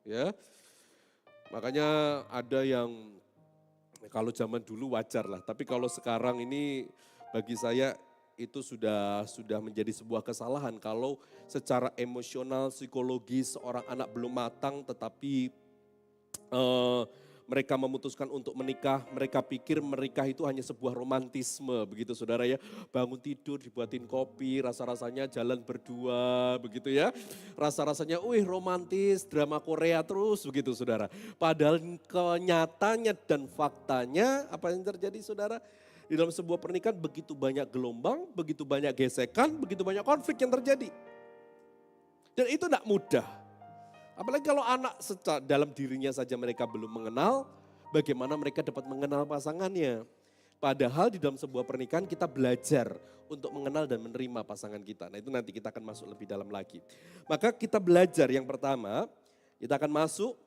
Ya, makanya ada yang kalau zaman dulu wajar lah, tapi kalau sekarang ini bagi saya itu sudah menjadi sebuah kesalahan kalau secara emosional, psikologis seorang anak belum matang tetapi mereka memutuskan untuk menikah, mereka pikir menikah itu hanya sebuah romantisme begitu saudara ya. Bangun tidur dibuatin kopi, rasa-rasanya jalan berdua begitu ya. Rasa-rasanya romantis, drama Korea terus begitu saudara. Padahal kenyataannya dan faktanya apa yang terjadi saudara? Di dalam sebuah pernikahan begitu banyak gelombang, begitu banyak gesekan, begitu banyak konflik yang terjadi. Dan itu tidak mudah. Apalagi kalau anak dalam dirinya saja mereka belum mengenal, bagaimana mereka dapat mengenal pasangannya. Padahal di dalam sebuah pernikahan kita belajar untuk mengenal dan menerima pasangan kita. Nah itu nanti kita akan masuk lebih dalam lagi. Maka kita belajar yang pertama, kita akan masuk,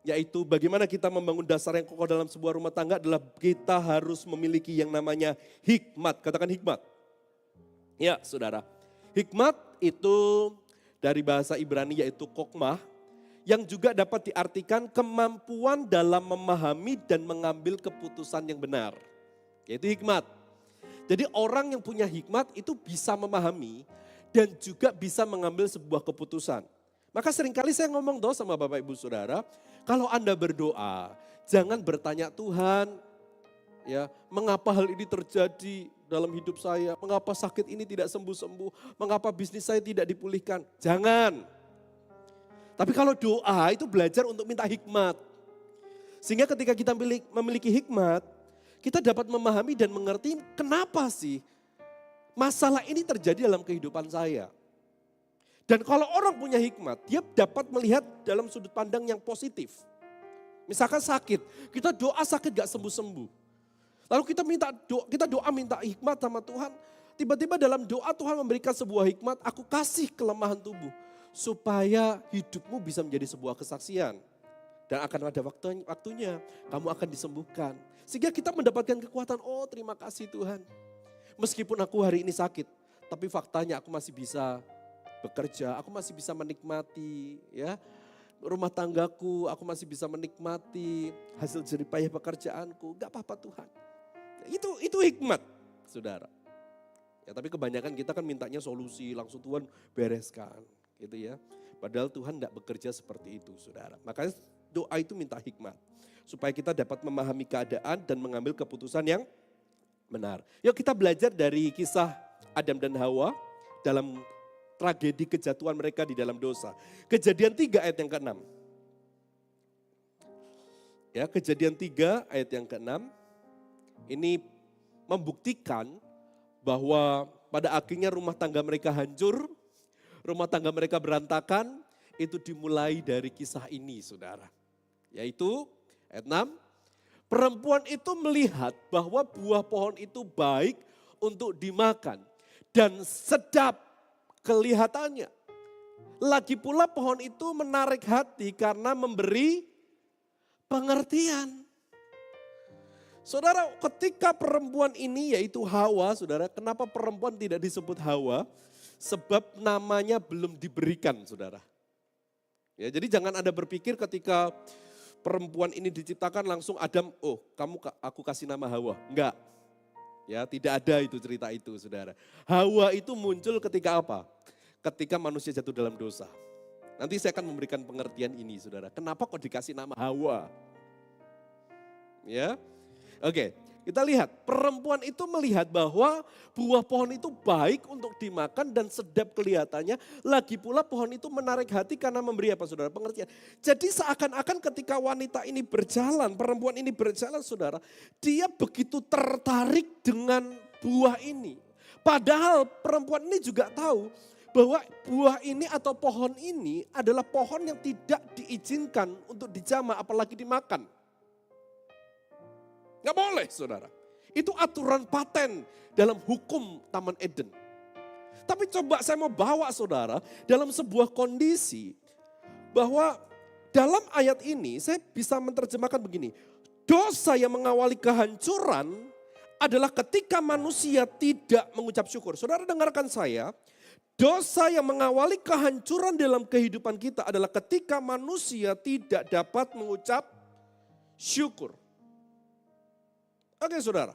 yaitu bagaimana kita membangun dasar yang kokoh dalam sebuah rumah tangga adalah kita harus memiliki yang namanya hikmat. Katakan hikmat. Ya saudara, hikmat itu dari bahasa Ibrani yaitu kokmah, yang juga dapat diartikan kemampuan dalam memahami dan mengambil keputusan yang benar. Yaitu hikmat. Jadi orang yang punya hikmat itu bisa memahami dan juga bisa mengambil sebuah keputusan. Maka seringkali saya ngomong sama Bapak Ibu Saudara, kalau Anda berdoa, jangan bertanya Tuhan, ya, mengapa hal ini terjadi dalam hidup saya? Mengapa sakit ini tidak sembuh-sembuh? Mengapa bisnis saya tidak dipulihkan? Jangan. Tapi kalau doa itu belajar untuk minta hikmat. Sehingga ketika kita memiliki hikmat, kita dapat memahami dan mengerti kenapa sih masalah ini terjadi dalam kehidupan saya. Dan kalau orang punya hikmat, dia dapat melihat dalam sudut pandang yang positif. Misalkan sakit, kita doa sakit gak sembuh-sembuh. Lalu kita doa minta hikmat sama Tuhan. Tiba-tiba dalam doa Tuhan memberikan sebuah hikmat, aku kasih kelemahan tubuh. Supaya hidupmu bisa menjadi sebuah kesaksian. Dan akan ada waktunya, kamu akan disembuhkan. Sehingga kita mendapatkan kekuatan, terima kasih Tuhan. Meskipun aku hari ini sakit, tapi faktanya aku masih bisa bekerja, aku masih bisa menikmati ya rumah tanggaku, aku masih bisa menikmati hasil jerih payah pekerjaanku. Gak apa-apa Tuhan. Itu hikmat, saudara. Ya, tapi kebanyakan kita kan mintanya solusi, langsung Tuhan bereskan, gitu ya. Padahal Tuhan tidak bekerja seperti itu, saudara. Makanya doa itu minta hikmat, supaya kita dapat memahami keadaan dan mengambil keputusan yang benar. Yuk kita belajar dari kisah Adam dan Hawa dalam tragedi kejatuhan mereka di dalam dosa. Kejadian 3 ayat yang ke-6. Ya, Kejadian 3 ayat yang ke-6. Ini membuktikan bahwa pada akhirnya rumah tangga mereka hancur, rumah tangga mereka berantakan, itu dimulai dari kisah ini, saudara. Yaitu ayat 6, perempuan itu melihat bahwa buah pohon itu baik untuk dimakan dan sedap kelihatannya. Lagi pula pohon itu menarik hati karena memberi pengertian. Saudara, ketika perempuan ini yaitu Hawa, saudara, kenapa perempuan tidak disebut Hawa? Sebab namanya belum diberikan, saudara. Ya, jadi jangan Anda berpikir ketika perempuan ini diciptakan langsung Adam, oh aku kasih nama Hawa. Enggak. Ya, tidak ada itu cerita itu, saudara. Hawa itu muncul ketika apa? Ketika manusia jatuh dalam dosa. Nanti saya akan memberikan pengertian ini, saudara. Kenapa kok dikasih nama Hawa? Ya. Oke, kita lihat perempuan itu melihat bahwa buah pohon itu baik untuk dimakan dan sedap kelihatannya. Lagi pula pohon itu menarik hati karena memberi apa, saudara? Pengertian. Jadi seakan-akan ketika wanita ini berjalan, perempuan ini berjalan, saudara, dia begitu tertarik dengan buah ini. Padahal perempuan ini juga tahu bahwa buah ini atau pohon ini adalah pohon yang tidak diizinkan untuk dijamah apalagi dimakan. Gak boleh, saudara. Itu aturan paten dalam hukum Taman Eden. Tapi coba saya mau bawa saudara dalam sebuah kondisi bahwa dalam ayat ini saya bisa menerjemahkan begini. Dosa yang mengawali kehancuran adalah ketika manusia tidak mengucap syukur. Saudara dengarkan saya, dosa yang mengawali kehancuran dalam kehidupan kita adalah ketika manusia tidak dapat mengucap syukur. Oke, saudara,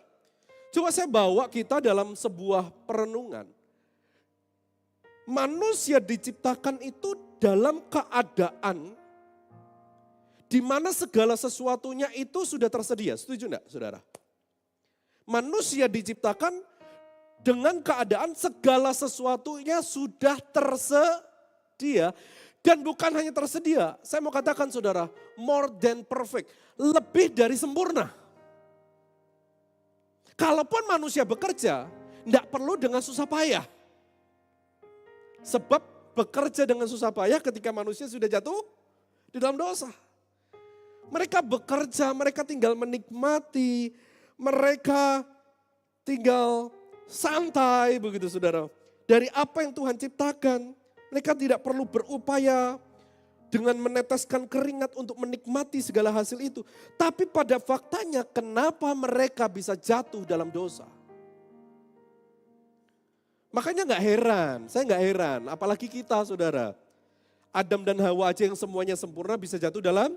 coba saya bawa kita dalam sebuah perenungan. Manusia diciptakan itu dalam keadaan di mana segala sesuatunya itu sudah tersedia. Setuju enggak, saudara? Manusia diciptakan dengan keadaan segala sesuatunya sudah tersedia. Dan bukan hanya tersedia, saya mau katakan saudara, more than perfect, lebih dari sempurna. Kalaupun manusia bekerja, tidak perlu dengan susah payah. Sebab bekerja dengan susah payah ketika manusia sudah jatuh di dalam dosa. Mereka bekerja, mereka tinggal menikmati, mereka tinggal santai begitu saudara. Dari apa yang Tuhan ciptakan, mereka tidak perlu berupaya dengan meneteskan keringat untuk menikmati segala hasil itu. Tapi pada faktanya kenapa mereka bisa jatuh dalam dosa? Makanya gak heran, saya gak heran. Apalagi kita saudara. Adam dan Hawa aja yang semuanya sempurna bisa jatuh dalam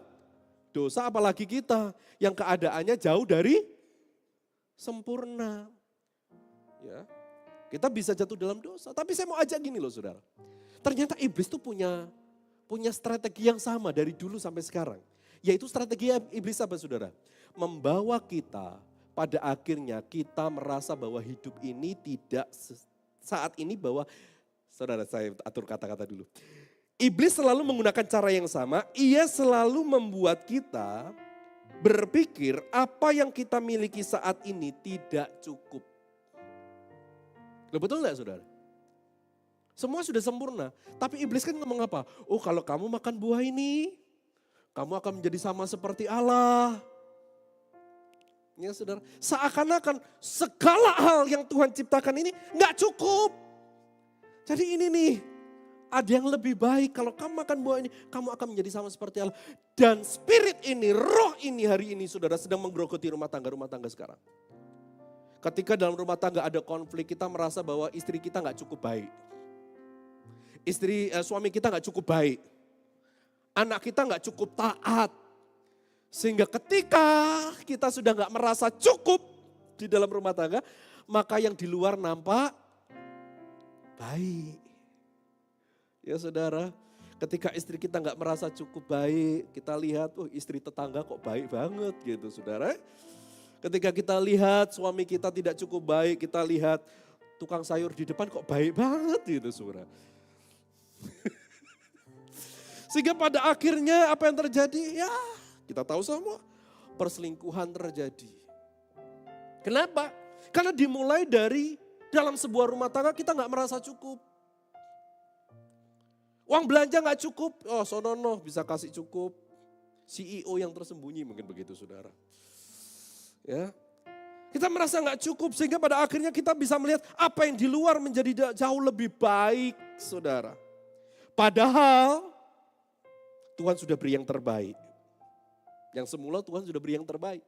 dosa. Apalagi kita yang keadaannya jauh dari sempurna. Ya, kita bisa jatuh dalam dosa. Tapi saya mau ajak gini loh saudara. Ternyata iblis tuh punya strategi yang sama dari dulu sampai sekarang. Yaitu strategi iblis apa saudara? Membawa kita pada akhirnya kita merasa bahwa hidup ini tidak saat ini bahwa, saudara saya atur kata-kata dulu. Iblis selalu menggunakan cara yang sama, ia selalu membuat kita berpikir apa yang kita miliki saat ini tidak cukup. Betul enggak saudara? Semua sudah sempurna. Tapi iblis kan ngomong apa? Oh kalau kamu makan buah ini, kamu akan menjadi sama seperti Allah. Ya saudara, seakan-akan segala hal yang Tuhan ciptakan ini gak cukup. Jadi ini nih, ada yang lebih baik. Kalau kamu makan buah ini, kamu akan menjadi sama seperti Allah. Dan spirit ini, roh ini hari ini saudara sedang menggerogoti rumah tangga sekarang. Ketika dalam rumah tangga ada konflik, kita merasa bahwa istri kita gak cukup baik. Suami kita gak cukup baik. Anak kita gak cukup taat. Sehingga ketika kita sudah gak merasa cukup, di dalam rumah tangga, maka yang di luar nampak baik. Ya saudara, ketika istri kita nggak merasa cukup baik, kita lihat, oh istri tetangga kok baik banget gitu saudara. Ketika kita lihat suami kita tidak cukup baik, kita lihat tukang sayur di depan kok baik banget gitu saudara. Sehingga pada akhirnya apa yang terjadi? Ya kita tahu semua, perselingkuhan terjadi. Kenapa? Karena dimulai dari dalam sebuah rumah tangga kita nggak merasa cukup. Uang belanja nggak cukup, oh sonono bisa kasih cukup. CEO yang tersembunyi mungkin begitu saudara. Ya, kita merasa nggak cukup sehingga pada akhirnya kita bisa melihat apa yang di luar menjadi jauh lebih baik saudara. Padahal Tuhan sudah beri yang terbaik. Yang semula Tuhan sudah beri yang terbaik.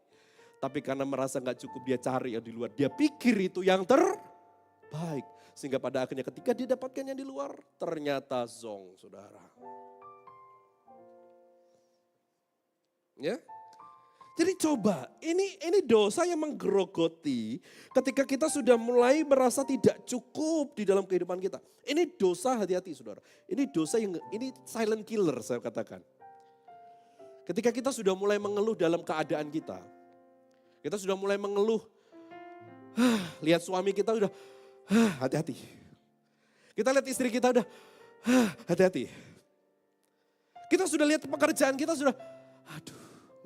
Tapi karena merasa gak cukup dia cari yang di luar. Dia pikir itu yang terbaik. Sehingga pada akhirnya ketika dia dapatkan yang di luar ternyata zong saudara. Ya. Jadi coba ini dosa yang menggerogoti ketika kita sudah mulai merasa tidak cukup di dalam kehidupan kita. Ini dosa, hati-hati saudara. Ini dosa yang ini silent killer saya katakan. Ketika kita sudah mulai mengeluh dalam keadaan kita. Kita sudah mulai mengeluh. Lihat suami kita udah hati-hati. Kita lihat istri kita udah hati-hati. Kita sudah lihat pekerjaan kita sudah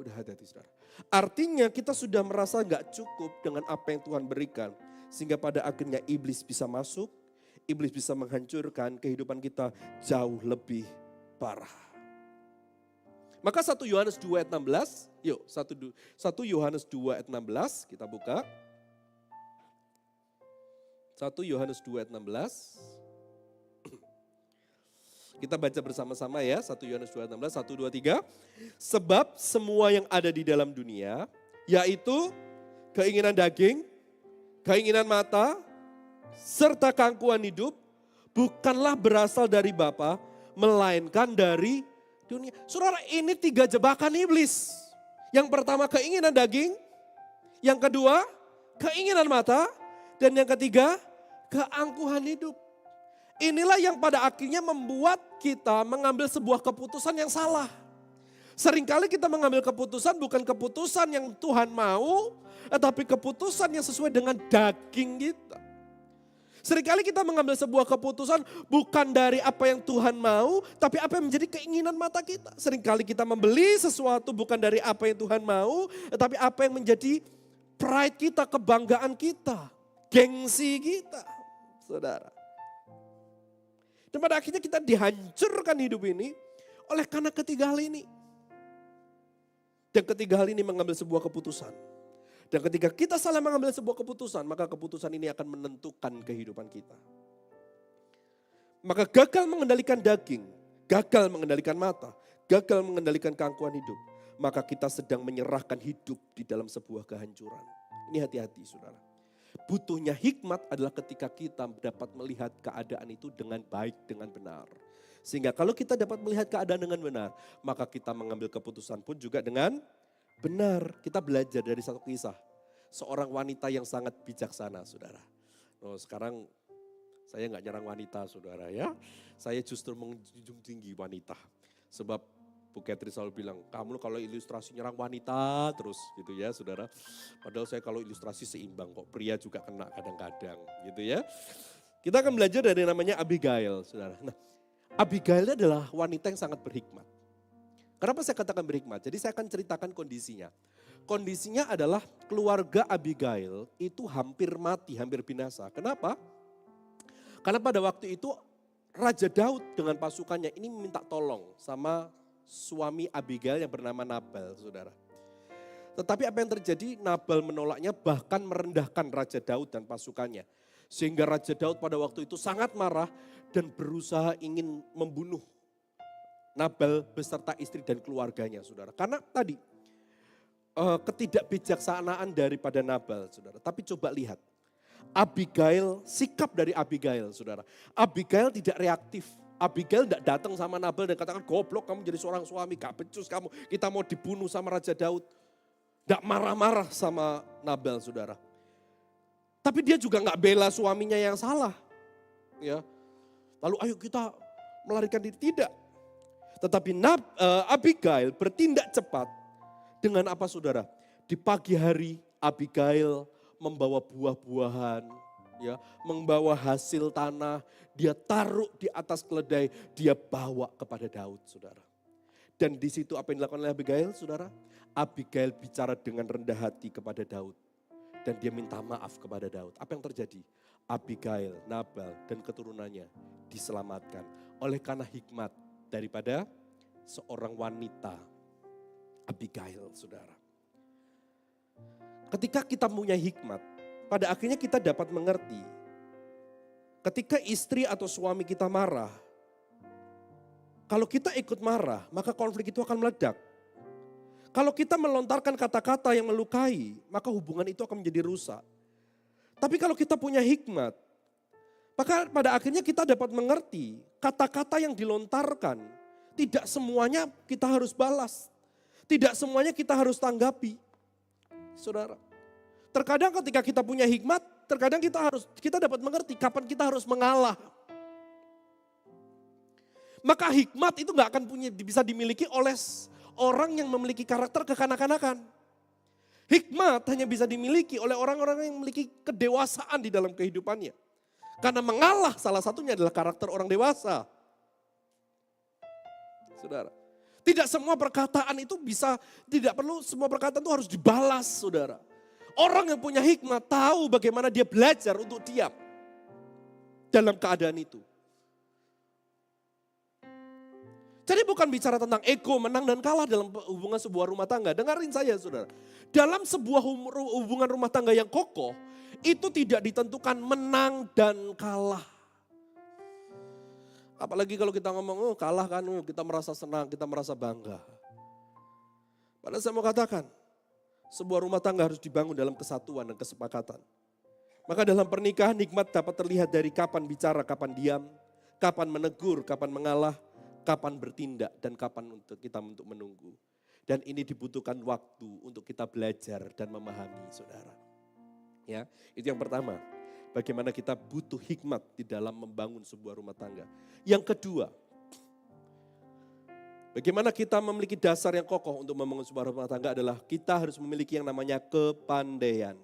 udah hati-hati saudara. Artinya kita sudah merasa gak cukup dengan apa yang Tuhan berikan. Sehingga pada akhirnya iblis bisa masuk, iblis bisa menghancurkan kehidupan kita jauh lebih parah. Maka 1 Yohanes 2 ayat 16, yuk 1 Yohanes 2 ayat 16 kita buka. 1 Yohanes 2 ayat 16. Kita baca bersama-sama ya, 1 Yohanes 2 ayat 16, 1, 2, 3. Sebab semua yang ada di dalam dunia, yaitu keinginan daging, keinginan mata, serta keangkuhan hidup, bukanlah berasal dari Bapa, melainkan dari dunia. Saudara, ini 3 jebakan iblis. Yang pertama keinginan daging, yang kedua keinginan mata, dan yang ketiga keangkuhan hidup. Inilah yang pada akhirnya membuat kita mengambil sebuah keputusan yang salah. Seringkali kita mengambil keputusan bukan keputusan yang Tuhan mau, tetapi keputusan yang sesuai dengan daging kita. Seringkali kita mengambil sebuah keputusan bukan dari apa yang Tuhan mau, tapi apa yang menjadi keinginan mata kita. Seringkali kita membeli sesuatu bukan dari apa yang Tuhan mau, tetapi apa yang menjadi pride kita, kebanggaan kita, gengsi kita, saudara. Dan pada akhirnya kita dihancurkan hidup ini oleh karena ketiga hal ini. Dan ketiga hal ini mengambil sebuah keputusan. Dan ketika kita salah mengambil sebuah keputusan, maka keputusan ini akan menentukan kehidupan kita. Maka gagal mengendalikan daging, gagal mengendalikan mata, gagal mengendalikan keangkuhan hidup, maka kita sedang menyerahkan hidup di dalam sebuah kehancuran. Ini hati-hati saudara. Butuhnya hikmat adalah ketika kita dapat melihat keadaan itu dengan baik, dengan benar. Sehingga kalau kita dapat melihat keadaan dengan benar, maka kita mengambil keputusan pun juga dengan benar. Kita belajar dari satu kisah. Seorang wanita yang sangat bijaksana saudara. Oh, sekarang saya nggak nyerang wanita saudara ya. Saya justru menjunjung tinggi wanita. Sebab Bu Catherine selalu bilang, kamu kalau ilustrasi nyerang wanita terus gitu ya saudara. Padahal saya kalau ilustrasi seimbang kok, pria juga kena kadang-kadang gitu ya. Kita akan belajar dari namanya Abigail saudara. Nah, Abigail adalah wanita yang sangat berhikmat. Kenapa saya katakan berhikmat? Jadi saya akan ceritakan kondisinya. Kondisinya adalah keluarga Abigail itu hampir mati, hampir binasa. Kenapa? Karena pada waktu itu Raja Daud dengan pasukannya ini minta tolong sama suami Abigail yang bernama Nabal, saudara. Tetapi apa yang terjadi? Nabal menolaknya, bahkan merendahkan Raja Daud dan pasukannya. Sehingga Raja Daud pada waktu itu sangat marah dan berusaha ingin membunuh Nabal beserta istri dan keluarganya, saudara. Karena tadi ketidakbijaksanaan daripada Nabal, saudara. Tapi coba lihat, Abigail, sikap dari Abigail, saudara. Abigail tidak reaktif. Abigail tidak datang sama Nabal dan katakan, goblok kamu jadi seorang suami, gak becus kamu, kita mau dibunuh sama Raja Daud. Tidak marah-marah sama Nabal saudara. Tapi dia juga nggak bela suaminya yang salah. Ya. Lalu ayo kita melarikan diri, tidak. Tetapi Abigail bertindak cepat dengan apa saudara? Di pagi hari Abigail membawa buah-buahan, ya, membawa hasil tanah, dia taruh di atas keledai, dia bawa kepada Daud, saudara. Dan di situ apa yang dilakukan oleh Abigail, saudara? Abigail bicara dengan rendah hati kepada Daud. Dan dia minta maaf kepada Daud. Apa yang terjadi? Abigail, Nabal, dan keturunannya diselamatkan oleh karena hikmat daripada seorang wanita Abigail, saudara. Ketika kita punya hikmat, pada akhirnya kita dapat mengerti. Ketika istri atau suami kita marah, kalau kita ikut marah, maka konflik itu akan meledak. Kalau kita melontarkan kata-kata yang melukai, maka hubungan itu akan menjadi rusak. Tapi kalau kita punya hikmat, maka pada akhirnya kita dapat mengerti kata-kata yang dilontarkan. Tidak semuanya kita harus balas. Tidak semuanya kita harus tanggapi. Saudara, terkadang ketika kita punya hikmat, terkadang kita dapat mengerti kapan kita harus mengalah. Maka hikmat itu gak akan bisa dimiliki oleh orang yang memiliki karakter kekanak-kanakan. Hikmat hanya bisa dimiliki oleh orang-orang yang memiliki kedewasaan di dalam kehidupannya. Karena mengalah salah satunya adalah karakter orang dewasa. Saudara, tidak semua perkataan itu tidak perlu semua perkataan itu harus dibalas, saudara. Orang yang punya hikmat tahu bagaimana dia belajar untuk diam dalam keadaan itu. Jadi bukan bicara tentang ego, menang dan kalah dalam hubungan sebuah rumah tangga. Dengarin saya saudara. Dalam sebuah hubungan rumah tangga yang kokoh, itu tidak ditentukan menang dan kalah. Apalagi kalau kita ngomong, kalah kan, kita merasa senang, kita merasa bangga. Padahal saya mau katakan, sebuah rumah tangga harus dibangun dalam kesatuan dan kesepakatan. Maka dalam pernikahan nikmat dapat terlihat dari kapan bicara, kapan diam, kapan menegur, kapan mengalah, kapan bertindak, dan kapan kita untuk menunggu. Dan ini dibutuhkan waktu untuk kita belajar dan memahami, saudara. Ya, itu yang pertama. Bagaimana kita butuh hikmat di dalam membangun sebuah rumah tangga. Yang kedua, bagaimana kita memiliki dasar yang kokoh untuk membangun sebuah rumah tangga adalah kita harus memiliki yang namanya kepandaian.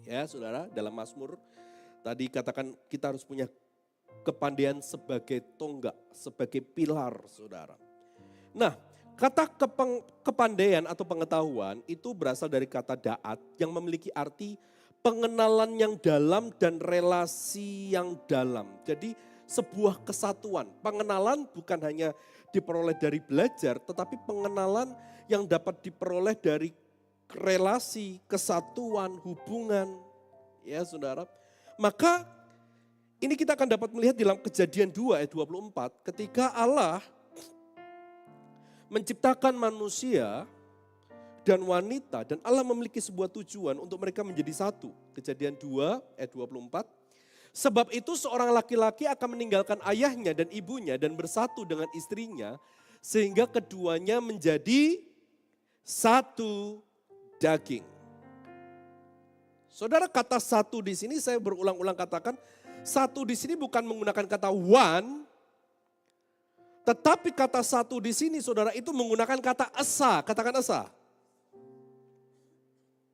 Ya, saudara, dalam Mazmur tadi katakan kita harus punya kepandaian sebagai tonggak, sebagai pilar, saudara. Nah, kata kepandaian atau pengetahuan itu berasal dari kata da'at yang memiliki arti pengenalan yang dalam dan relasi yang dalam. Jadi sebuah kesatuan, pengenalan bukan hanya diperoleh dari belajar, tetapi pengenalan yang dapat diperoleh dari relasi, kesatuan, hubungan. Ya saudara, maka ini kita akan dapat melihat dalam Kejadian 2 ayat 24 ketika Allah menciptakan manusia dan wanita dan Allah memiliki sebuah tujuan untuk mereka menjadi satu. Kejadian 2 ayat 24. Sebab itu seorang laki-laki akan meninggalkan ayahnya dan ibunya dan bersatu dengan istrinya sehingga keduanya menjadi satu daging. Saudara, kata satu di sini saya berulang-ulang katakan, satu di sini bukan menggunakan kata one, tetapi kata satu di sini saudara itu menggunakan kata esa, katakan esa.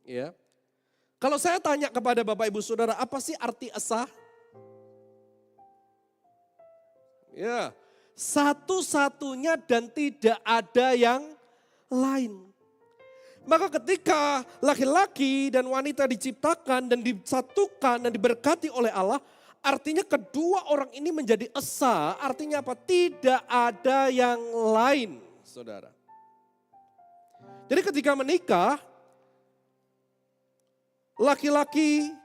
Ya. Kalau saya tanya kepada Bapak Ibu Saudara, apa sih arti esa? Ya, satu-satunya dan tidak ada yang lain. Maka ketika laki-laki dan wanita diciptakan dan disatukan dan diberkati oleh Allah, artinya kedua orang ini menjadi esa, artinya apa? Tidak ada yang lain, saudara. Jadi ketika menikah, laki-laki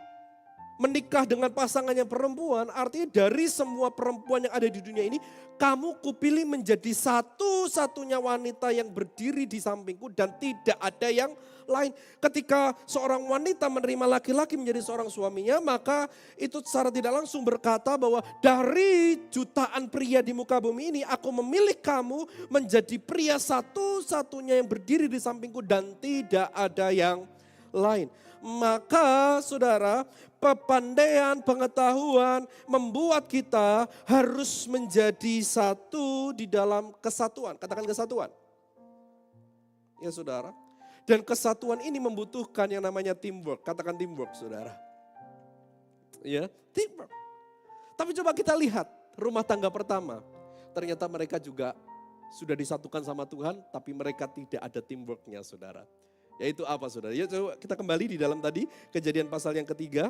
menikah dengan pasangannya perempuan, artinya dari semua perempuan yang ada di dunia ini, kamu kupilih menjadi satu-satunya wanita yang berdiri di sampingku dan tidak ada yang lain. Ketika seorang wanita menerima laki-laki menjadi seorang suaminya, maka itu secara tidak langsung berkata bahwa dari jutaan pria di muka bumi ini, aku memilih kamu menjadi pria satu-satunya yang berdiri di sampingku dan tidak ada yang lain. Maka saudara, kepandaian, pengetahuan membuat kita harus menjadi satu di dalam kesatuan. Katakan kesatuan. Ya saudara. Dan kesatuan ini membutuhkan yang namanya teamwork. Katakan teamwork saudara. Ya, teamwork. Tapi coba kita lihat rumah tangga pertama. Ternyata mereka juga sudah disatukan sama Tuhan, tapi mereka tidak ada teamworknya saudara. Yaitu apa saudara? Ya coba kita kembali di dalam tadi Kejadian pasal yang ketiga.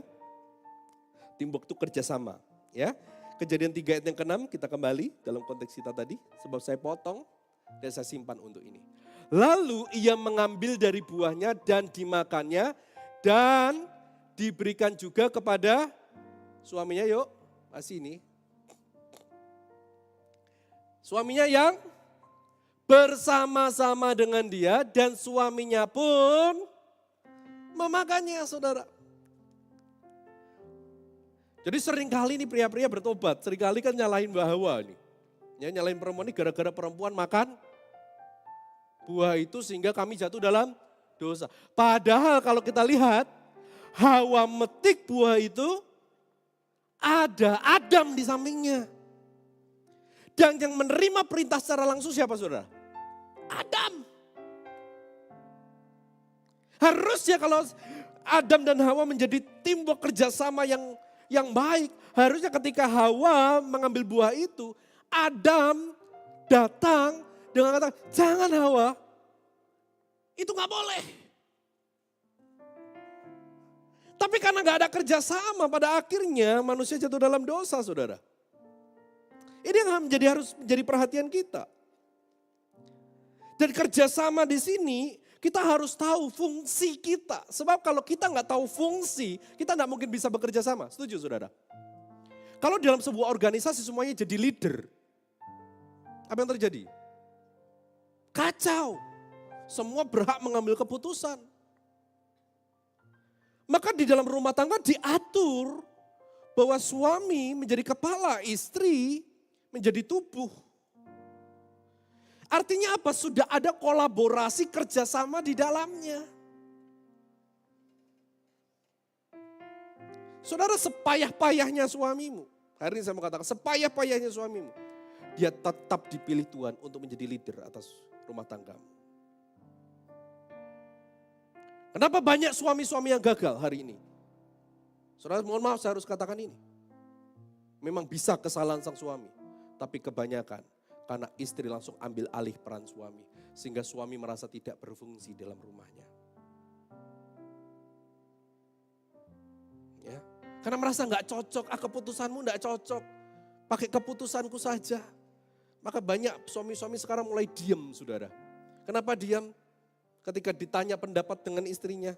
Teamwork itu kerjasama. Ya, Kejadian 3 ayat yang ke-6 kita kembali dalam konteks kita tadi. Sebab saya potong dan saya simpan untuk ini. Lalu ia mengambil dari buahnya dan dimakannya dan diberikan juga kepada suaminya. Yuk, masih ini. Suaminya yang bersama-sama dengan dia dan suaminya pun memakannya saudara. Jadi seringkali ini pria-pria bertobat, seringkali kan nyalahin Mbak Hawa nih. Ya, nyalahin perempuan ini gara-gara perempuan makan buah itu sehingga kami jatuh dalam dosa. Padahal kalau kita lihat Hawa metik buah itu ada Adam di sampingnya. Dan yang menerima perintah secara langsung siapa saudara? Adam. Harusnya kalau Adam dan Hawa menjadi teamwork kerjasama yang baik. Harusnya ketika Hawa mengambil buah itu, Adam datang dengan kata, jangan Hawa, itu gak boleh. Tapi karena gak ada kerjasama, pada akhirnya manusia jatuh dalam dosa saudara. Ini yang harus menjadi perhatian kita. Dan kerjasama di sini kita harus tahu fungsi kita. Sebab kalau kita nggak tahu fungsi, kita nggak mungkin bisa bekerja sama. Setuju saudara? Kalau dalam sebuah organisasi semuanya jadi leader, apa yang terjadi? Kacau. Semua berhak mengambil keputusan. Maka di dalam rumah tangga diatur bahwa suami menjadi kepala, istri menjadi tubuh. Artinya apa? Sudah ada kolaborasi kerjasama di dalamnya. Saudara, sepayah-payahnya suamimu. Hari ini saya mau katakan, sepayah-payahnya suamimu. Dia tetap dipilih Tuhan untuk menjadi leader atas rumah tanggamu. Kenapa banyak suami-suami yang gagal hari ini? Saudara, mohon maaf saya harus katakan ini. Memang bisa kesalahan sang suami. Tapi kebanyakan karena istri langsung ambil alih peran suami. Sehingga suami merasa tidak berfungsi dalam rumahnya. Ya, karena merasa gak cocok, keputusanmu gak cocok. Pakai keputusanku saja. Maka banyak suami-suami sekarang mulai diam saudara. Kenapa diam? Ketika ditanya pendapat dengan istrinya.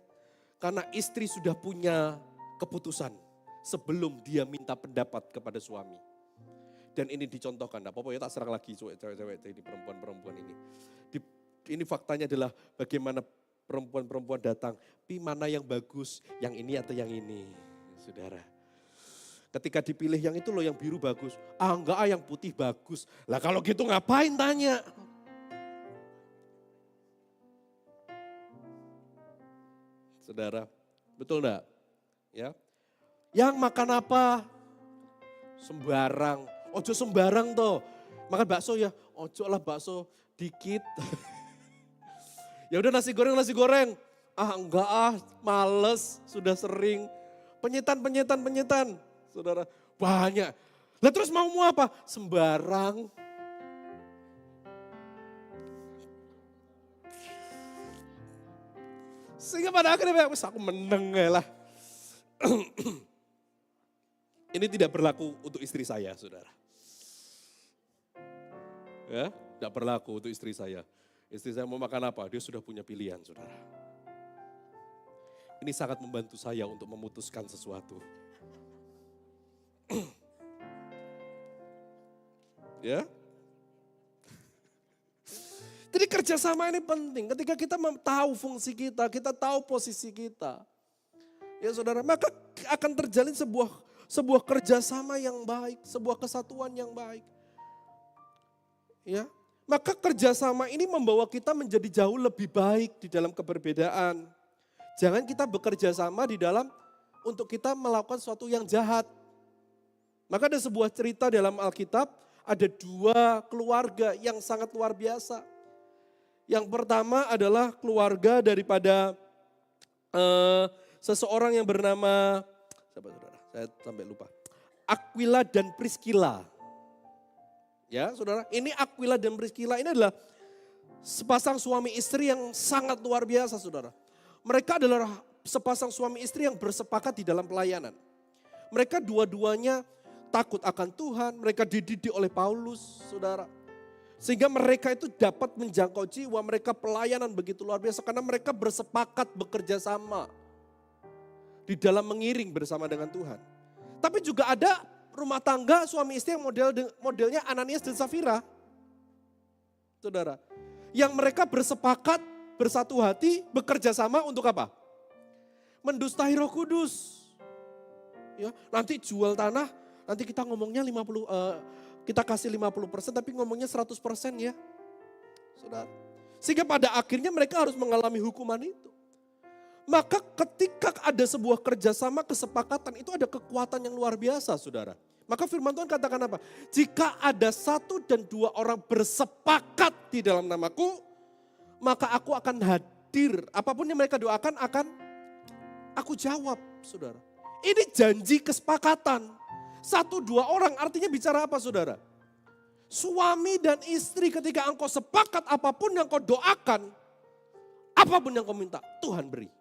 Karena istri sudah punya keputusan sebelum dia minta pendapat kepada suami. Dan ini dicontohkan, nah pokoknya tak serang lagi cewek-cewek ini perempuan-perempuan ini. Ini faktanya adalah bagaimana perempuan-perempuan datang, pi mana yang bagus, yang ini atau yang ini, saudara. Ketika dipilih yang itu loh yang biru bagus, enggak yang putih bagus. Lah kalau gitu ngapain tanya? Saudara, betul enggak? Ya. Yang makan apa? Sembarang. Ojo sembarang toh. Makan bakso ya, ojo lah bakso dikit. Ya udah nasi goreng. Enggak males, sudah sering. Penyetan. Saudara, banyak. Lah terus mau apa? Sembarang. Sehingga pada akhirnya aku meneng lah. Ini tidak berlaku untuk istri saya, saudara. Ya, tidak berlaku untuk istri saya. Istri saya mau makan apa, dia sudah punya pilihan, saudara. Ini sangat membantu saya untuk memutuskan sesuatu. Ya. Jadi kerjasama ini penting. Ketika kita tahu fungsi kita tahu posisi kita. Ya saudara, maka akan terjalin sebuah kerjasama yang baik, sebuah kesatuan yang baik. Ya, maka kerjasama ini membawa kita menjadi jauh lebih baik di dalam keberbedaan. Jangan kita bekerja sama di dalam untuk kita melakukan sesuatu yang jahat. Maka ada sebuah cerita dalam Alkitab, ada dua keluarga yang sangat luar biasa. Yang pertama adalah keluarga daripada seseorang yang bernama, siapa saudara? Saya sampai lupa. Aquila dan Priscilla. Ya saudara, ini Aquila dan Priscilla ini adalah sepasang suami istri yang sangat luar biasa saudara. Mereka adalah sepasang suami istri yang bersepakat di dalam pelayanan. Mereka dua-duanya takut akan Tuhan, mereka dididik oleh Paulus saudara. Sehingga mereka itu dapat menjangkau jiwa, mereka pelayanan begitu luar biasa karena mereka bersepakat bekerja sama di dalam mengiring bersama dengan Tuhan. Tapi juga ada rumah tangga suami istri yang modelnya Ananias dan Safira. Saudara, yang mereka bersepakat bersatu hati bekerja sama untuk apa? Mendustai Roh Kudus. Ya, nanti jual tanah, nanti kita ngomongnya kita kasih 50% tapi ngomongnya 100% ya. Saudara. Sehingga pada akhirnya mereka harus mengalami hukuman itu. Maka ketika ada sebuah kerjasama kesepakatan itu ada kekuatan yang luar biasa saudara. Maka firman Tuhan katakan apa? Jika ada 1 dan 2 orang bersepakat di dalam namaku, maka aku akan hadir. Apapun yang mereka doakan akan aku jawab saudara. Ini janji kesepakatan. 1, 2 orang artinya bicara apa saudara? Suami dan istri ketika engkau sepakat apapun yang kau doakan, apapun yang kau minta, Tuhan beri.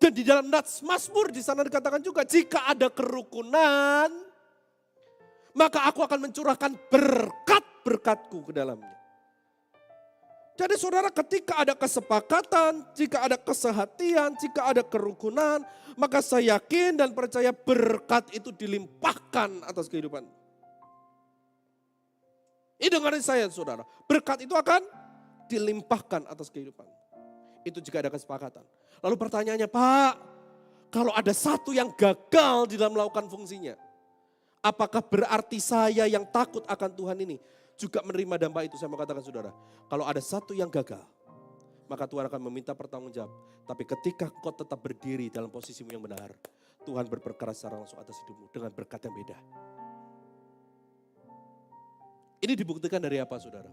Dan di dalam nats Mazmur di sana dikatakan juga jika ada kerukunan, maka aku akan mencurahkan berkat-berkatku ke dalamnya. Jadi saudara ketika ada kesepakatan, jika ada kesehatian, jika ada kerukunan, maka saya yakin dan percaya berkat itu dilimpahkan atas kehidupan. Ini dengarin saya saudara, berkat itu akan dilimpahkan atas kehidupan. Itu jika ada kesepakatan. Lalu pertanyaannya, Pak, kalau ada satu yang gagal di dalam melakukan fungsinya, apakah berarti saya yang takut akan Tuhan ini juga menerima dampak itu? Saya mau katakan saudara, kalau ada satu yang gagal, maka Tuhan akan meminta pertanggungjawab. Tapi ketika kau tetap berdiri dalam posisimu yang benar, Tuhan berperkara secara langsung atas hidupmu dengan berkat yang beda. Ini dibuktikan dari apa saudara?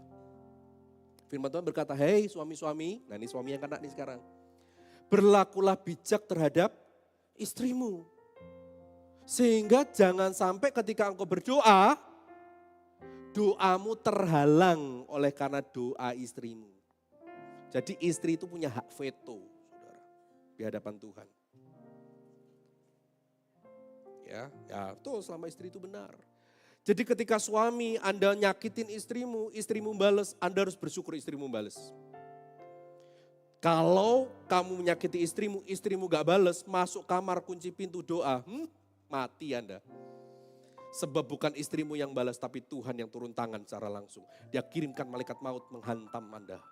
Firman Tuhan berkata, hei suami-suami, nah ini suami yang kena nih sekarang. Berlakulah bijak terhadap istrimu. Sehingga jangan sampai ketika engkau berdoa, doamu terhalang oleh karena doa istrimu. Jadi istri itu punya hak veto, saudara, di hadapan Tuhan. Ya, tuh selama istri itu benar. Jadi ketika suami Anda nyakitin istrimu, istrimu balas, Anda harus bersyukur istrimu balas. Kalau kamu menyakiti istrimu, istrimu gak balas, masuk kamar kunci pintu doa, mati Anda. Sebab bukan istrimu yang balas, tapi Tuhan yang turun tangan secara langsung. Dia kirimkan malaikat maut menghantam Anda.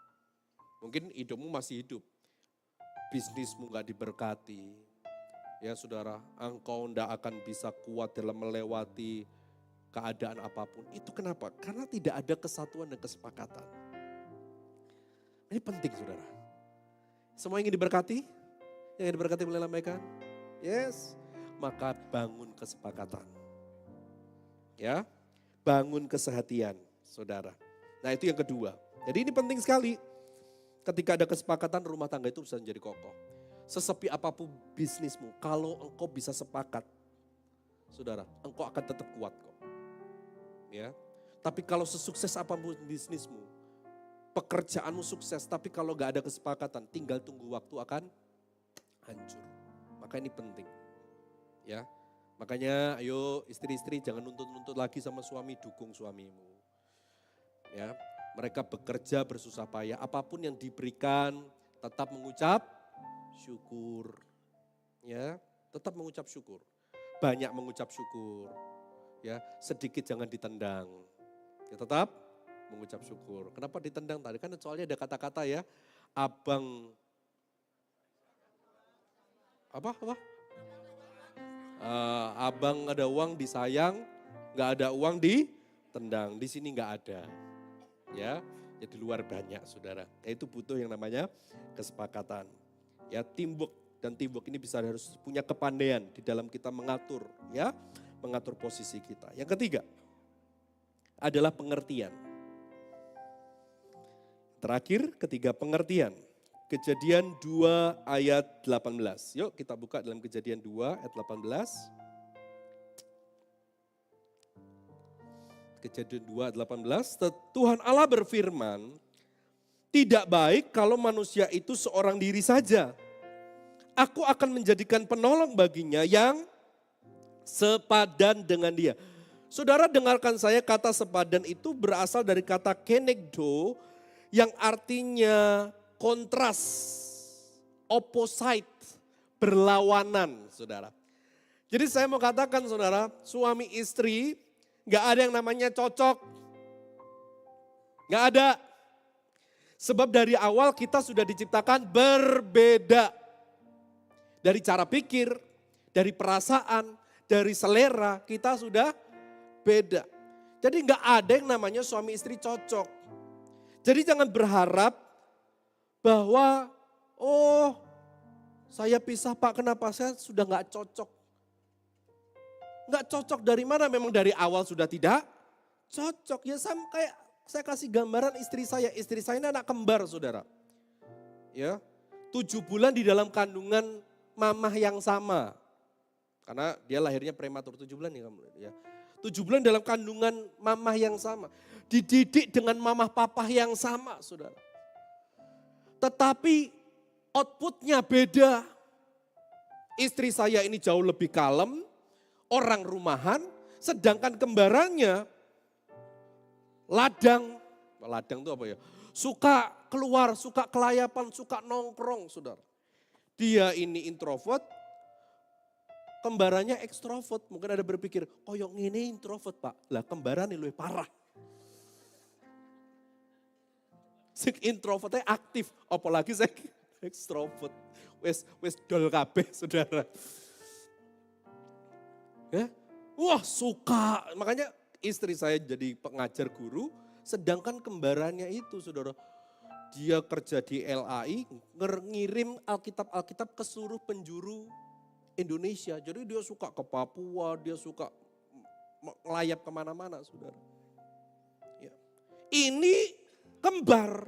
Mungkin hidupmu masih hidup, bisnismu gak diberkati. Ya saudara, engkau tidak akan bisa kuat dalam melewati keadaan apapun. Itu kenapa? Karena tidak ada kesatuan dan kesepakatan. Ini penting saudara. Semua ingin diberkati? Yang ingin diberkati boleh lambaikan? Yes. Maka bangun kesepakatan. Ya, bangun kesehatian, saudara. Nah itu yang kedua. Jadi ini penting sekali. Ketika ada kesepakatan rumah tangga itu bisa menjadi kokoh. Sesepi apapun bisnismu, kalau engkau bisa sepakat, saudara, engkau akan tetap kuat kok. Ya, tapi kalau sesukses apapun bisnismu, pekerjaanmu sukses, tapi kalau gak ada kesepakatan, tinggal tunggu waktu akan hancur. Maka ini penting. Ya, makanya ayo istri-istri jangan nuntut-nuntut lagi sama suami, dukung suamimu. Ya, mereka bekerja bersusah payah, apapun yang diberikan tetap mengucap syukur. Ya, tetap mengucap syukur. Banyak mengucap syukur. Ya, sedikit jangan ditendang. Ya, tetap mengucap syukur. Kenapa ditendang tadi? Kan soalnya ada kata-kata ya. Abang apa? Abang ada uang disayang, nggak ada uang ditendang. Di sini nggak ada. Ya, Ya di luar banyak saudara. Itu butuh yang namanya kesepakatan. Ya teamwork, dan teamwork ini harus punya kepandaian di dalam kita mengatur ya, mengatur posisi kita. Yang ketiga adalah pengertian. Terakhir, ketiga pengertian. Kejadian 2 ayat 18. Yuk kita buka dalam Kejadian 2 ayat 18. Kejadian 2 ayat 18. Tuhan Allah berfirman, tidak baik kalau manusia itu seorang diri saja. Aku akan menjadikan penolong baginya yang sepadan dengan dia. Saudara dengarkan saya, kata sepadan itu berasal dari kata kenegdo yang artinya kontras, opposite, berlawanan saudara. Jadi saya mau katakan saudara, suami istri gak ada yang namanya cocok. Gak ada. Sebab dari awal kita sudah diciptakan berbeda. Dari cara pikir, dari perasaan, dari selera kita sudah beda. Jadi gak ada yang namanya suami istri cocok. Jadi jangan berharap bahwa saya pisah Pak, kenapa saya sudah gak cocok. Gak cocok dari mana? Memang dari awal sudah tidak cocok. Ya sama kayak saya kasih gambaran istri saya. Istri saya ini anak kembar saudara. Ya, 7 bulan di dalam kandungan mamah yang sama. Karena dia lahirnya prematur 7 bulan ya kamu. Ya. 7 bulan dalam kandungan mamah yang sama. Dididik dengan mamah papah yang sama saudara. Tetapi outputnya beda. Istri saya ini jauh lebih kalem, orang rumahan, sedangkan kembarannya ladang itu apa ya? Suka keluar, suka kelayapan, suka nongkrong saudara. Dia ini introvert, kembarannya ekstrovert. Mungkin ada berpikir, koyok ini introvert Pak. Lah kembaran ini lebih parah. Introvertnya aktif, apalagi saya ekstrovert. Wes dol kabeh saudara. Ya, wah suka, makanya istri saya jadi pengajar guru, sedangkan kembarannya itu saudara, dia kerja di LAI, ngirim Alkitab ke seluruh penjuru Indonesia. Jadi dia suka ke Papua, dia suka melayap kemana-mana saudara. Ya. Ini kembar,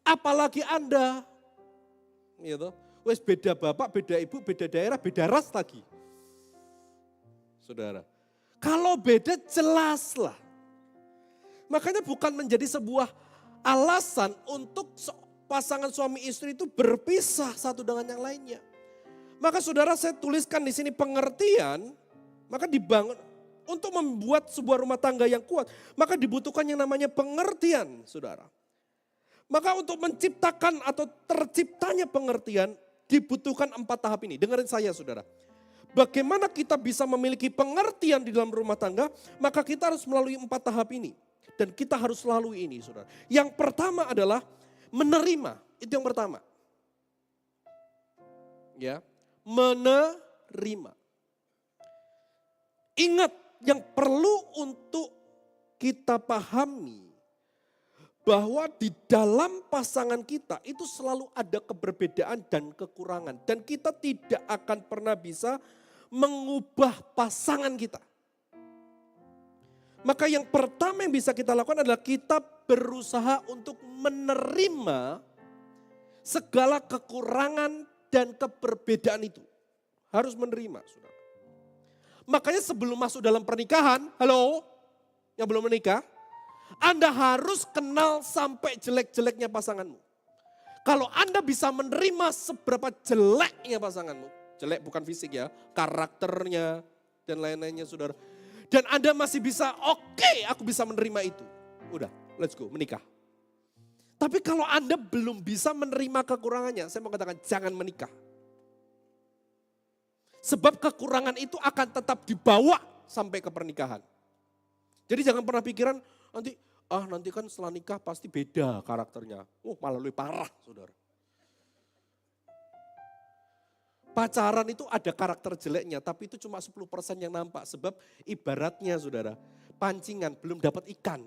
apalagi Anda. Gitu. Wes beda bapak, beda ibu, beda daerah, beda ras lagi. Saudara, kalau beda jelaslah. Makanya bukan menjadi sebuah alasan untuk pasangan suami istri itu berpisah satu dengan yang lainnya. Maka saudara saya tuliskan di sini pengertian, maka dibangun untuk membuat sebuah rumah tangga yang kuat, maka dibutuhkan yang namanya pengertian, saudara. Maka untuk menciptakan atau terciptanya pengertian dibutuhkan 4 tahap ini. Dengerin saya saudara. Bagaimana kita bisa memiliki pengertian di dalam rumah tangga, maka kita harus melalui 4 tahap ini. Dan kita harus lalui ini saudara. Yang pertama adalah menerima, itu yang pertama. Ya, menerima. Ingat yang perlu untuk kita pahami, bahwa di dalam pasangan kita itu selalu ada keberbedaan dan kekurangan. Dan kita tidak akan pernah bisa mengubah pasangan kita. Maka yang pertama yang bisa kita lakukan adalah kita berusaha untuk menerima segala kekurangan dan keberbedaan itu. Harus menerima, saudara. Makanya sebelum masuk dalam pernikahan, halo, yang belum menikah, Anda harus kenal sampai jelek-jeleknya pasanganmu. Kalau Anda bisa menerima seberapa jeleknya pasanganmu, jelek bukan fisik ya, karakternya dan lain-lainnya saudara. Dan Anda masih bisa, oke, aku bisa menerima itu. Udah, let's go, menikah. Tapi kalau Anda belum bisa menerima kekurangannya, saya mau katakan jangan menikah. Sebab kekurangan itu akan tetap dibawa sampai ke pernikahan. Jadi jangan pernah pikiran, nanti kan setelah nikah pasti beda karakternya. Malah lebih parah saudara. Pacaran itu ada karakter jeleknya, tapi itu cuma 10% yang nampak. Sebab ibaratnya saudara, pancingan belum dapat ikan.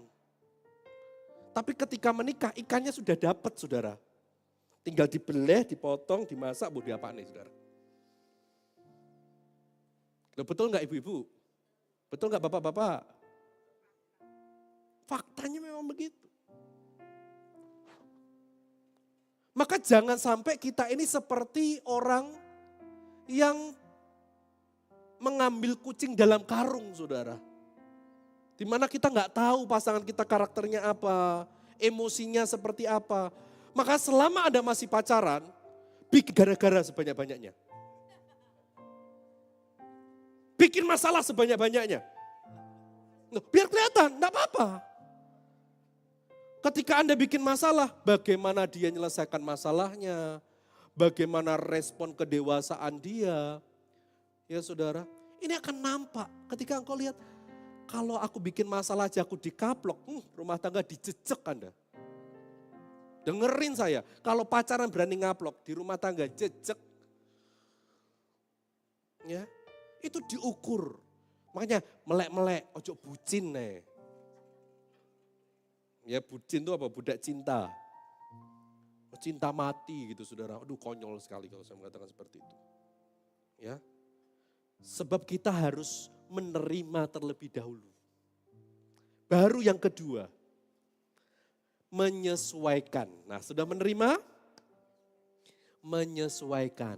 Tapi ketika menikah ikannya sudah dapat saudara. Tinggal dibeleh, dipotong, dimasak, mau diapain nih saudara. Loh, betul nggak ibu-ibu? Betul nggak bapak-bapak? Faktanya memang begitu. Maka jangan sampai kita ini seperti orang yang mengambil kucing dalam karung saudara. Dimana kita nggak tahu pasangan kita karakternya apa, emosinya seperti apa. Maka selama Anda masih pacaran, bikin gara-gara sebanyak-banyaknya. Bikin masalah sebanyak-banyaknya. Biar kelihatan, enggak apa-apa. Ketika Anda bikin masalah, bagaimana dia menyelesaikan masalahnya, bagaimana respon kedewasaan dia. Ya saudara, ini akan nampak ketika engkau lihat, kalau aku bikin masalah aja aku dikaplok, rumah tangga dijejek Anda. Dengerin saya, kalau pacaran berani ngaplok, di rumah tangga jejek. Ya, itu diukur. Makanya melek-melek, ojo bucin nih. Ya bucin itu apa? Budak cinta. Cinta mati gitu saudara. Aduh konyol sekali kalau saya mengatakan seperti itu. Ya. Sebab kita harus menerima terlebih dahulu. Baru yang kedua. Menyesuaikan. Nah sudah menerima? Menyesuaikan.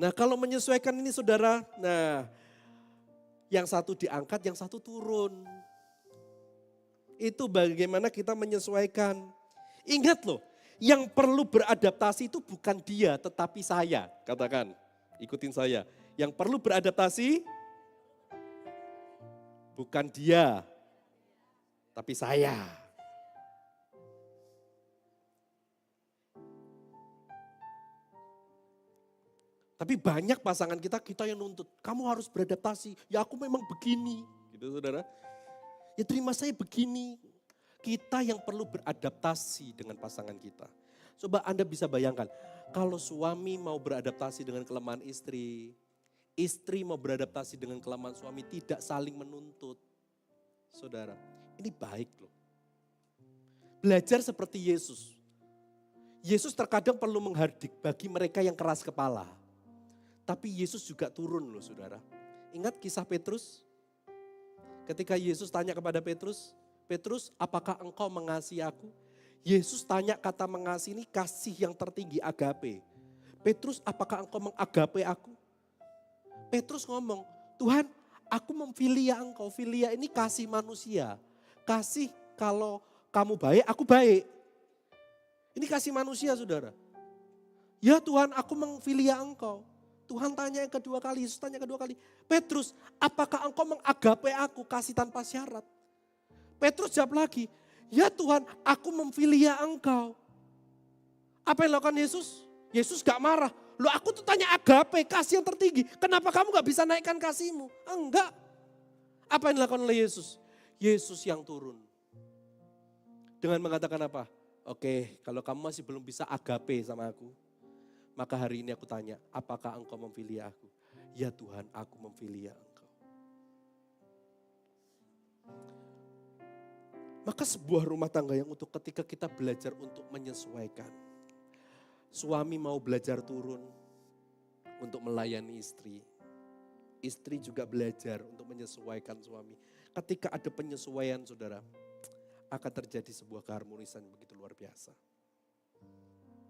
Nah kalau menyesuaikan ini saudara, nah yang satu diangkat, yang satu turun. Itu bagaimana kita menyesuaikan. Ingat loh, yang perlu beradaptasi itu bukan dia tetapi saya. Katakan, ikutin saya. Yang perlu beradaptasi bukan dia, tapi saya. Tapi banyak pasangan kita yang nuntut, kamu harus beradaptasi. Ya aku memang begini, gitu saudara. Ya terima saya begini. Kita yang perlu beradaptasi dengan pasangan kita. Coba Anda bisa bayangkan, kalau suami mau beradaptasi dengan kelemahan istri mau beradaptasi dengan kelemahan suami, tidak saling menuntut. Saudara, ini baik loh. Belajar seperti Yesus. Yesus terkadang perlu menghardik bagi mereka yang keras kepala. Tapi Yesus juga turun loh saudara. Ingat kisah Petrus? Ketika Yesus tanya kepada Petrus, Petrus apakah engkau mengasihi aku? Yesus tanya kata mengasihi ini kasih yang tertinggi, agape. Petrus apakah engkau mengagape aku? Petrus ngomong, Tuhan aku memfilia engkau. Filia ini kasih manusia. Kasih kalau kamu baik, aku baik. Ini kasih manusia saudara. Ya Tuhan aku memfilia engkau. Tuhan tanya yang kedua kali, Yesus tanya kedua kali. Petrus, apakah engkau mengagape aku kasih tanpa syarat? Petrus jawab lagi, ya Tuhan aku memfilia engkau. Apa yang dilakukan Yesus? Yesus gak marah. Loh aku tuh tanya agape, kasih yang tertinggi. Kenapa kamu gak bisa naikkan kasihmu? Enggak. Apa yang dilakukan oleh Yesus? Yesus yang turun. Dengan mengatakan apa? Oke, kalau kamu masih belum bisa agape sama aku, maka hari ini aku tanya, apakah engkau memfilia aku? Ya Tuhan, aku memfilia engkau. Maka sebuah rumah tangga yang untuk ketika kita belajar untuk menyesuaikan. Suami mau belajar turun untuk melayani istri. Istri juga belajar untuk menyesuaikan suami. Ketika ada penyesuaian saudara, akan terjadi sebuah keharmonisan yang begitu luar biasa.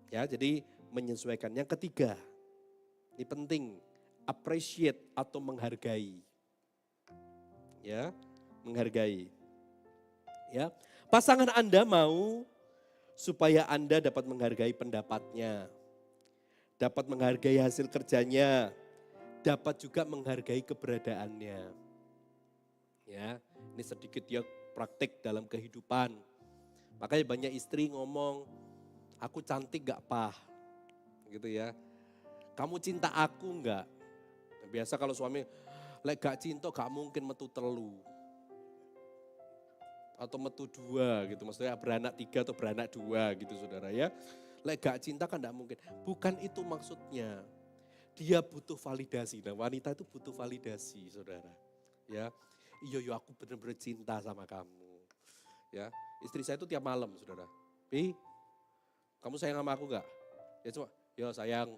Ya, jadi menyesuaikan. Yang ketiga, ini penting, appreciate atau menghargai. Ya, menghargai. Ya, pasangan Anda mau supaya Anda dapat menghargai pendapatnya, dapat menghargai hasil kerjanya, dapat juga menghargai keberadaannya. Ya, ini sedikit ya praktik dalam kehidupan. Makanya banyak istri ngomong, aku cantik gak Pak? Gitu ya. Kamu cinta aku enggak? Biasa kalau suami, lek gak cinta gak mungkin metu telu. Atau metu dua gitu, maksudnya beranak 3 atau beranak 2 gitu saudara ya. Lek gak cinta kan gak mungkin. Bukan itu maksudnya. Dia butuh validasi. Nah wanita itu butuh validasi saudara. Ya, iya aku benar-benar cinta sama kamu. Ya, istri saya itu tiap malam, saudara. Pi, kamu sayang sama aku gak? Ya cuma, ya sayang.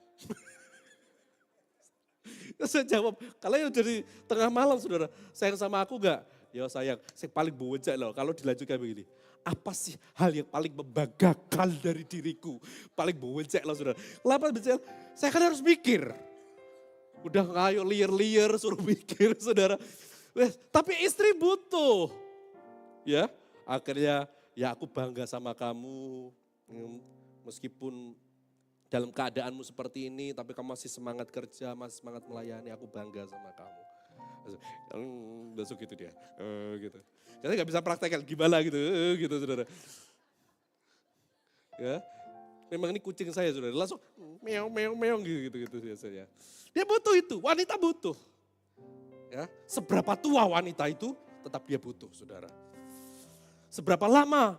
Saya jawab, kalau yang dari tengah malam saudara, sayang sama aku gak? Ya sayang, saya paling bocah loh kalau dilanjutkan begini. Apa sih hal yang paling membanggakan dari diriku? Paling bocah loh saudara. Kenapa bocah? Saya kan harus mikir. Udah ngayo liar-liar suruh mikir saudara. Tapi istri butuh. Ya, akhirnya ya aku bangga sama kamu. Meskipun dalam keadaanmu seperti ini, tapi kamu masih semangat kerja, masih semangat melayani, aku bangga sama kamu. Besok gitu dia, gitu. Jadi gak bisa praktekkan gimana gitu, gitu saudara. Ya, memang ini kucing saya saudara, langsung meong meong meong gitu biasanya. Dia butuh itu, wanita butuh. Ya, seberapa tua wanita itu, tetap dia butuh saudara. Seberapa lama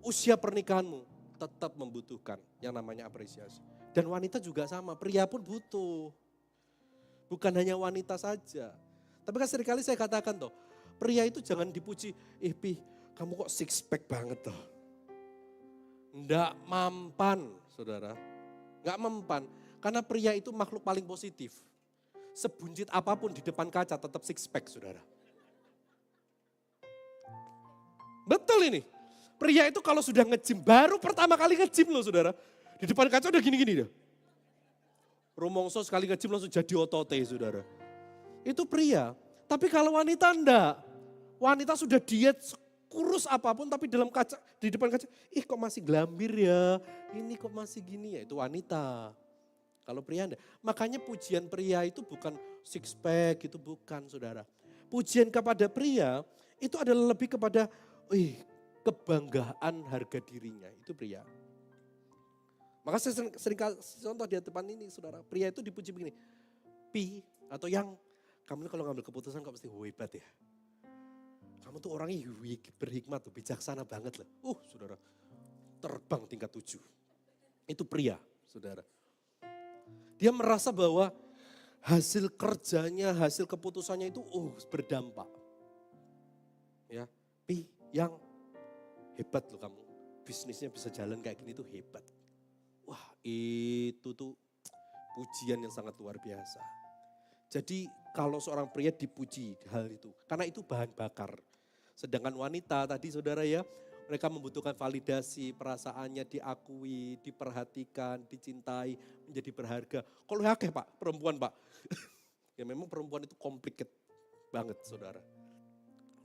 usia pernikahanmu, tetap membutuhkan yang namanya apresiasi. Dan wanita juga sama, pria pun butuh. Bukan hanya wanita saja. Tapi kan seringkali saya katakan toh, pria itu jangan dipuji, Pi, kamu kok six pack banget toh. Nggak mempan, saudara. Nggak mempan, karena pria itu makhluk paling positif. Sebuncit apapun di depan kaca tetap six pack, saudara. Betul ini. Pria itu kalau sudah nge-gym, baru pertama kali nge-gym loh saudara. Di depan kaca udah gini-gini dah. Rumongso sekali nge-gym langsung jadi otote saudara. Itu pria. Tapi kalau wanita enggak. Wanita sudah diet kurus apapun tapi dalam kaca, di depan kaca, ih kok masih glambir ya. Ini kok masih gini ya, itu wanita. Kalau pria enggak. Makanya pujian pria itu bukan six pack, itu bukan saudara. Pujian kepada pria itu adalah lebih kepada, kebanggaan harga dirinya, itu pria. Maka saya sering contoh di depan ini saudara, pria itu dipuji begini, Pi atau yang, kamu kalau ngambil keputusan kok mesti hebat ya. Kamu tuh orangnya berhikmat tuh, bijaksana banget loh. Saudara, terbang tingkat 7. Itu pria saudara. Dia merasa bahwa hasil kerjanya, hasil keputusannya itu berdampak. Ya, Pi yang hebat loh kamu, bisnisnya bisa jalan kayak gini tuh hebat. Wah itu tuh pujian yang sangat luar biasa. Jadi kalau seorang pria dipuji hal itu, karena itu bahan bakar. Sedangkan wanita tadi saudara ya, mereka membutuhkan validasi, perasaannya diakui, diperhatikan, dicintai, menjadi berharga. Kalau ya pak, perempuan pak. Ya memang perempuan itu complicated banget saudara.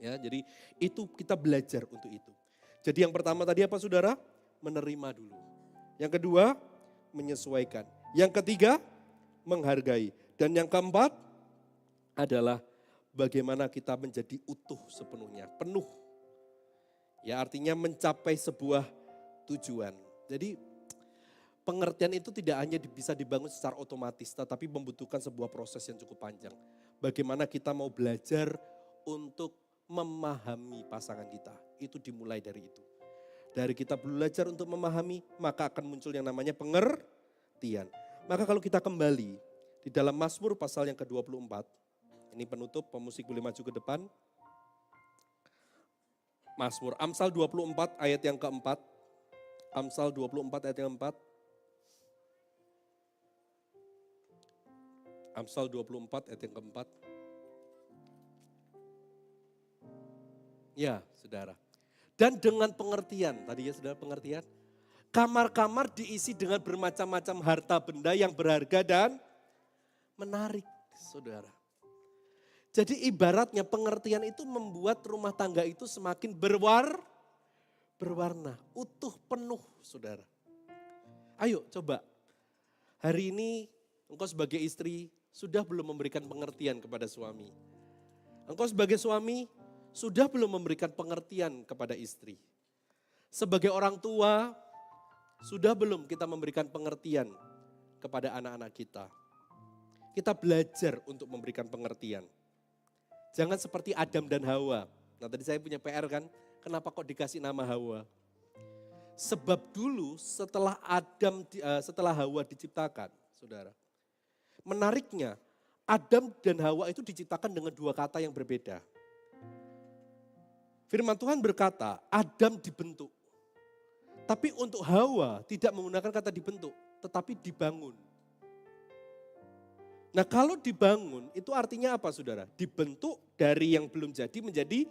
Ya, jadi itu kita belajar untuk itu. Jadi yang pertama tadi apa saudara? Menerima dulu. Yang kedua, menyesuaikan. Yang ketiga, menghargai. Dan yang keempat adalah bagaimana kita menjadi utuh sepenuhnya, penuh. Ya artinya mencapai sebuah tujuan. Jadi pengertian itu tidak hanya bisa dibangun secara otomatis, tetapi membutuhkan sebuah proses yang cukup panjang. Bagaimana kita mau belajar untuk memahami pasangan kita. Itu dimulai dari itu. Dari kita belajar untuk memahami, maka akan muncul yang namanya pengertian. Maka kalau kita kembali di dalam Mazmur pasal yang ke-24, ini penutup, pemusik boleh maju ke depan. Mazmur, Amsal 24 ayat yang keempat. Amsal 24 ayat yang keempat. Amsal 24 ayat yang keempat. Ya, saudara. Dan dengan pengertian, tadi ya saudara pengertian. Kamar-kamar diisi dengan bermacam-macam harta benda yang berharga dan menarik, saudara. Jadi ibaratnya pengertian itu membuat rumah tangga itu semakin berwarna, utuh, penuh, saudara. Ayo coba, hari ini engkau sebagai istri sudah belum memberikan pengertian kepada suami. Engkau sebagai suami sudah belum memberikan pengertian kepada istri. Sebagai orang tua, sudah belum kita memberikan pengertian kepada anak-anak kita. Kita belajar untuk memberikan pengertian. Jangan seperti Adam dan Hawa. Nah tadi saya punya PR kan, kenapa kok dikasih nama Hawa? Sebab dulu setelah Hawa diciptakan, saudara. Menariknya, Adam dan Hawa itu diciptakan dengan dua kata yang berbeda. Firman Tuhan berkata, Adam dibentuk. Tapi untuk Hawa tidak menggunakan kata dibentuk, tetapi dibangun. Nah kalau dibangun itu artinya apa saudara? Dibentuk dari yang belum jadi menjadi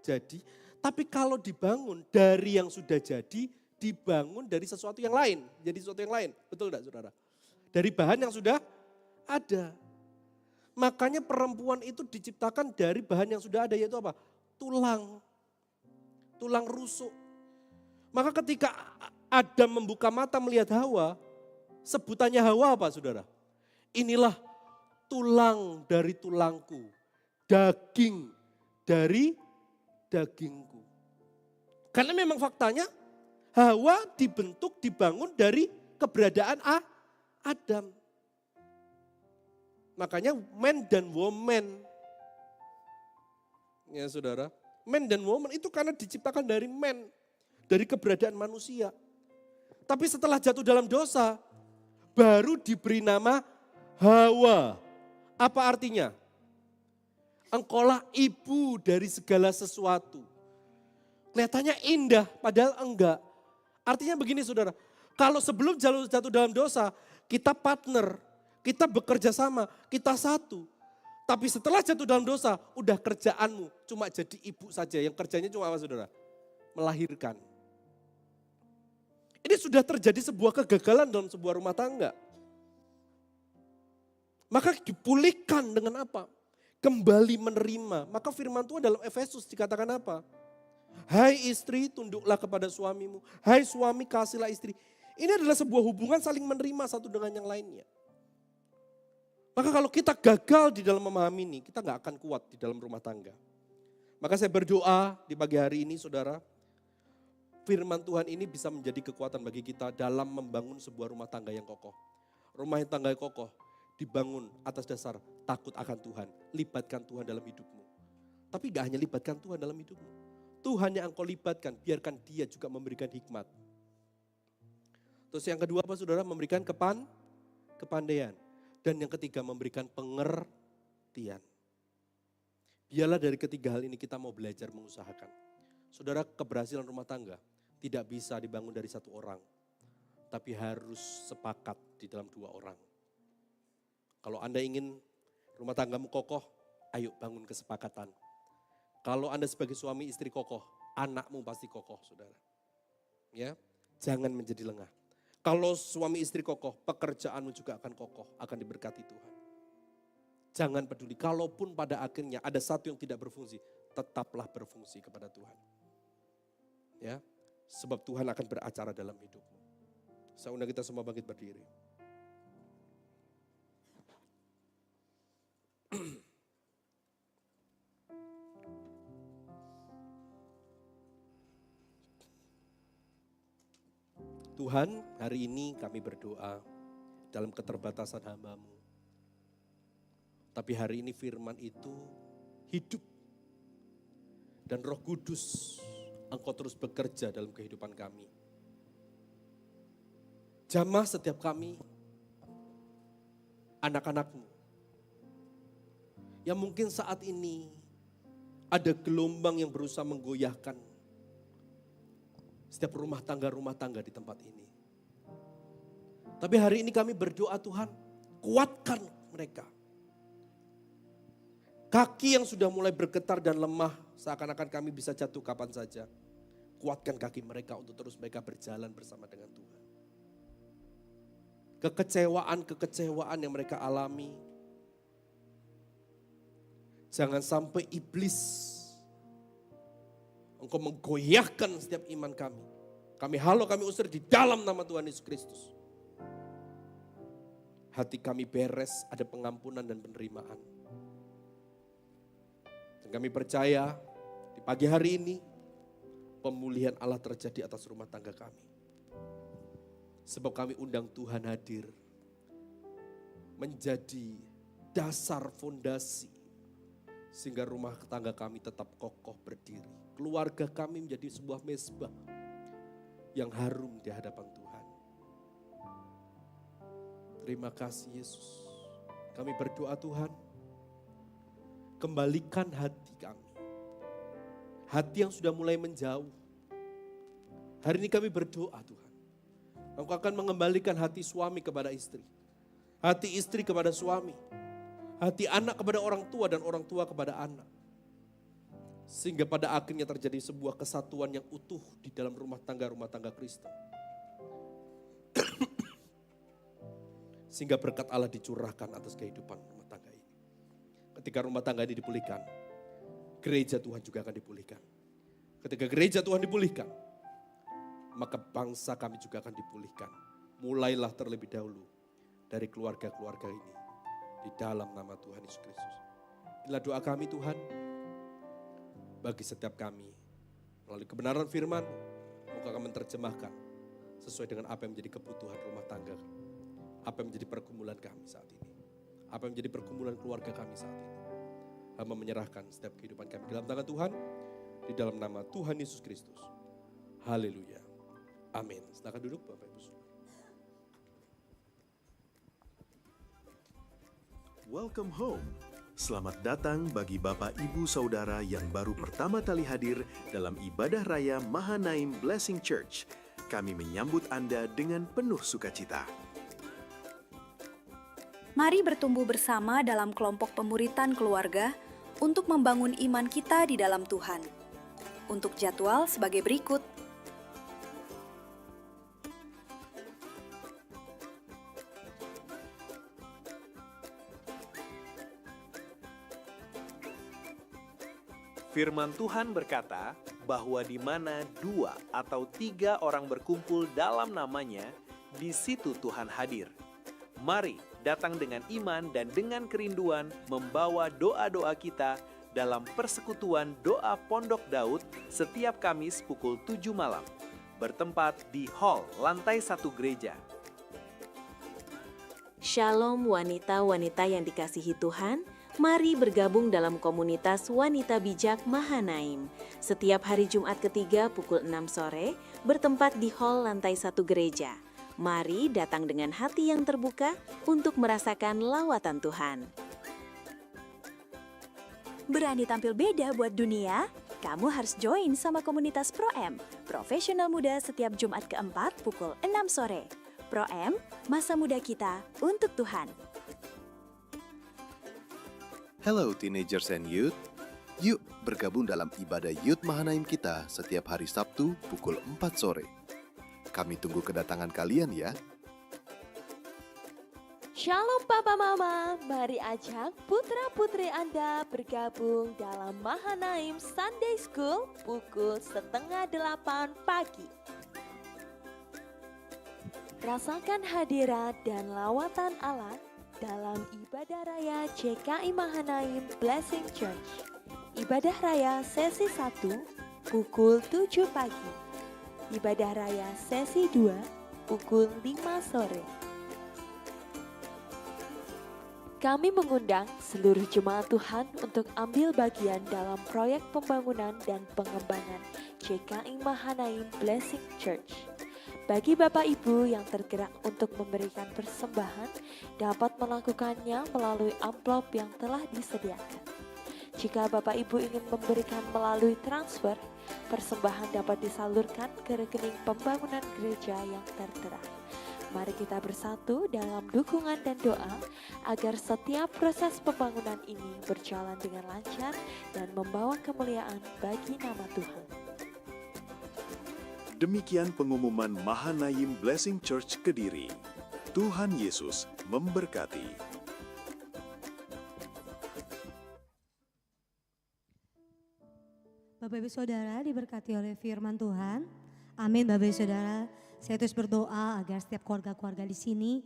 jadi. Tapi kalau dibangun dari yang sudah jadi, dibangun dari sesuatu yang lain. Jadi sesuatu yang lain, betul tidak saudara? Dari bahan yang sudah ada. Makanya perempuan itu diciptakan dari bahan yang sudah ada, yaitu apa? Tulang. Tulang rusuk. Maka ketika Adam membuka mata melihat Hawa, sebutannya Hawa apa saudara? Inilah tulang dari tulangku, daging dari dagingku. Karena memang faktanya Hawa dibentuk, dibangun dari keberadaan Adam. Makanya man dan woman. Ya saudara, man dan woman itu karena diciptakan dari man. Dari keberadaan manusia. Tapi setelah jatuh dalam dosa, baru diberi nama Hawa. Apa artinya? Engkaulah ibu dari segala sesuatu. Kelihatannya indah, padahal enggak. Artinya begini saudara, kalau sebelum jatuh dalam dosa, kita partner, kita bekerja sama, kita satu. Tapi setelah jatuh dalam dosa, udah kerjaanmu cuma jadi ibu saja. Yang kerjanya cuma apa saudara? Melahirkan. Ini sudah terjadi sebuah kegagalan dalam sebuah rumah tangga. Maka dipulihkan dengan apa? Kembali menerima. Maka firman Tuhan dalam Efesus dikatakan apa? Hai istri, tunduklah kepada suamimu. Hai suami, kasihlah istri. Ini adalah sebuah hubungan saling menerima satu dengan yang lainnya. Maka kalau kita gagal di dalam memahami ini, kita gak akan kuat di dalam rumah tangga. Maka saya berdoa di pagi hari ini saudara, firman Tuhan ini bisa menjadi kekuatan bagi kita dalam membangun sebuah rumah tangga yang kokoh. Rumah tangga yang kokoh dibangun atas dasar takut akan Tuhan. Libatkan Tuhan dalam hidupmu. Tapi gak hanya libatkan Tuhan dalam hidupmu. Tuhan yang engkau libatkan, biarkan dia juga memberikan hikmat. Terus yang kedua apa saudara? Memberikan kepandaian. Dan yang ketiga memberikan pengertian. Biarlah dari ketiga hal ini kita mau belajar mengusahakan. Saudara, keberhasilan rumah tangga tidak bisa dibangun dari satu orang. Tapi harus sepakat di dalam dua orang. Kalau Anda ingin rumah tanggamu kokoh, ayo bangun kesepakatan. Kalau Anda sebagai suami istri kokoh, anakmu pasti kokoh saudara. Ya, jangan menjadi lengah. Kalau suami istri kokoh, pekerjaanmu juga akan kokoh, akan diberkati Tuhan. Jangan peduli, kalaupun pada akhirnya ada satu yang tidak berfungsi, tetaplah berfungsi kepada Tuhan. Ya, sebab Tuhan akan beracara dalam hidupmu. Saya undang kita semua bangkit berdiri. Tuhan, hari ini kami berdoa dalam keterbatasan hamba-Mu. Tapi hari ini firman itu hidup. Dan Roh Kudus, Engkau terus bekerja dalam kehidupan kami. Jamah setiap kami, anak-anak-Mu. Yang mungkin saat ini ada gelombang yang berusaha menggoyahkan setiap rumah tangga di tempat ini. Tapi hari ini kami berdoa Tuhan, kuatkan mereka. Kaki yang sudah mulai bergetar dan lemah, seakan-akan kami bisa jatuh kapan saja. Kuatkan kaki mereka untuk terus mereka berjalan bersama dengan Tuhan. Kekecewaan yang mereka alami. Jangan sampai iblis Engkau menggoyahkan setiap iman kami. Kami usir di dalam nama Tuhan Yesus Kristus. Hati kami beres, ada pengampunan dan penerimaan. Dan kami percaya di pagi hari ini, pemulihan Allah terjadi atas rumah tangga kami. Sebab kami undang Tuhan hadir. Menjadi dasar fondasi. Sehingga rumah tangga kami tetap kokoh berdiri. Keluarga kami menjadi sebuah mezbah yang harum di hadapan Tuhan. Terima kasih Yesus. Kami berdoa Tuhan, kembalikan hati kami. hati yang sudah mulai menjauh. Hari ini kami berdoa Tuhan, Engkau akan mengembalikan hati suami kepada istri, hati istri kepada suami, hati anak kepada orang tua dan orang tua kepada anak. Sehingga pada akhirnya terjadi sebuah kesatuan yang utuh di dalam rumah tangga Kristen. Sehingga berkat Allah dicurahkan atas kehidupan rumah tangga ini. Ketika rumah tangga ini dipulihkan, gereja Tuhan juga akan dipulihkan. Ketika gereja Tuhan dipulihkan, maka bangsa kami juga akan dipulihkan. Mulailah terlebih dahulu dari keluarga-keluarga ini. Di dalam nama Tuhan Yesus Kristus. Inilah doa kami Tuhan. Bagi setiap kami. Melalui kebenaran firman, Engkau akan menerjemahkan sesuai dengan apa yang menjadi kebutuhan rumah tangga. Apa yang menjadi pergumulan kami saat ini. Apa yang menjadi pergumulan keluarga kami saat ini. Hamba menyerahkan setiap kehidupan kami dalam tangan Tuhan. Di dalam nama Tuhan Yesus Kristus. Haleluya. Amin. Silakan duduk Bapak Ibu. Welcome home. Selamat datang bagi Bapak Ibu Saudara yang baru pertama kali hadir dalam ibadah raya Mahanaim Blessing Church. Kami menyambut Anda dengan penuh sukacita. Mari bertumbuh bersama dalam kelompok pemuritan keluarga untuk membangun iman kita di dalam Tuhan. Untuk jadwal sebagai berikut. Firman Tuhan berkata bahwa di mana 2 atau 3 orang berkumpul dalam namanya, di situ Tuhan hadir. Mari datang dengan iman dan dengan kerinduan membawa doa-doa kita dalam persekutuan doa Pondok Daud setiap Kamis pukul 7 malam. Bertempat di hall lantai 1 gereja. Shalom wanita-wanita yang dikasihi Tuhan. Mari bergabung dalam komunitas Wanita Bijak Mahanaim. Setiap hari Jumat ketiga pukul 6 sore, bertempat di hall lantai 1 gereja. Mari datang dengan hati yang terbuka untuk merasakan lawatan Tuhan. Berani tampil beda buat dunia? Kamu harus join sama komunitas Pro-M, profesional muda setiap Jumat keempat pukul 6 sore. Pro-M, masa muda kita untuk Tuhan. Hello teenagers and youth. Yuk bergabung dalam ibadah Youth Mahanaim kita setiap hari Sabtu pukul 4 sore. Kami tunggu kedatangan kalian ya. Shalom Papa Mama, mari ajak putra-putri Anda bergabung dalam Mahanaim Sunday School pukul 7:30 pagi. Rasakan hadirat dan lawatan Allah dalam ibadah raya JKI Mahanaim Blessing Church. Ibadah raya sesi 1 pukul 7 pagi. Ibadah raya sesi 2 pukul 5 sore. Kami mengundang seluruh jemaat Tuhan untuk ambil bagian dalam proyek pembangunan dan pengembangan JKI Mahanaim Blessing Church. Bagi Bapak Ibu yang tergerak untuk memberikan persembahan, dapat melakukannya melalui amplop yang telah disediakan. Jika Bapak Ibu ingin memberikan melalui transfer, persembahan dapat disalurkan ke rekening pembangunan gereja yang tertera. Mari kita bersatu dalam dukungan dan doa agar setiap proses pembangunan ini berjalan dengan lancar dan membawa kemuliaan bagi nama Tuhan. Demikian pengumuman Mahanaim Blessing Church Kediri. Tuhan Yesus memberkati. Bapak Ibu Saudara diberkati oleh firman Tuhan. Amin Bapak Ibu Saudara. Saya terus berdoa agar setiap keluarga-keluarga di sini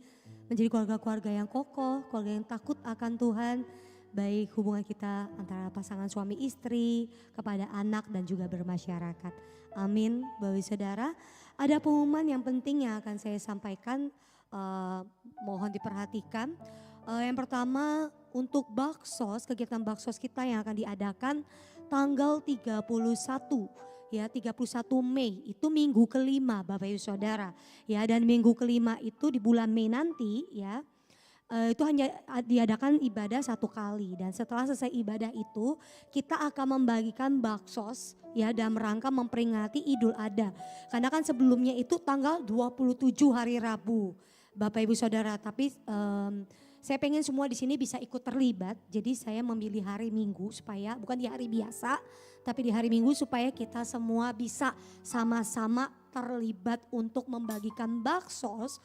menjadi keluarga-keluarga yang kokoh, keluarga yang takut akan Tuhan. Baik hubungan kita antara pasangan suami istri, kepada anak dan juga bermasyarakat. Amin Bapak Ibu Saudara. Ada pengumuman yang penting yang akan saya sampaikan, mohon diperhatikan. Yang pertama untuk baksos, kegiatan baksos kita yang akan diadakan tanggal 31 ya 31 Mei itu minggu kelima Bapak Ibu Saudara ya, dan minggu kelima itu di bulan Mei nanti ya itu hanya diadakan ibadah 1 kali, dan setelah selesai ibadah itu kita akan membagikan baksos ya dalam rangka memperingati Idul Adha. Karena kan sebelumnya itu tanggal 27 hari Rabu, Bapak Ibu Saudara. Tapi saya pengen semua di sini bisa ikut terlibat. Jadi saya memilih hari Minggu supaya bukan di hari biasa, tapi di hari Minggu supaya kita semua bisa sama-sama terlibat untuk membagikan baksos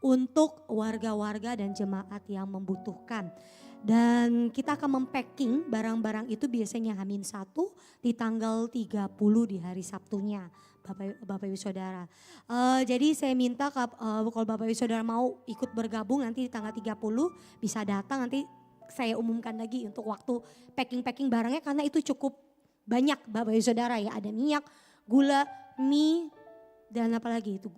untuk warga-warga dan jemaat yang membutuhkan. Dan kita akan mempacking barang-barang itu biasanya H-1 di tanggal 30 di hari Sabtunya, Bapak Ibu Saudara. Jadi saya minta kalau Bapak Ibu Saudara mau ikut bergabung nanti di tanggal 30 bisa datang, nanti saya umumkan lagi untuk waktu packing barangnya karena itu cukup banyak Bapak Ibu Saudara ya. Ada minyak, gula, mie, dan apa lagi itu,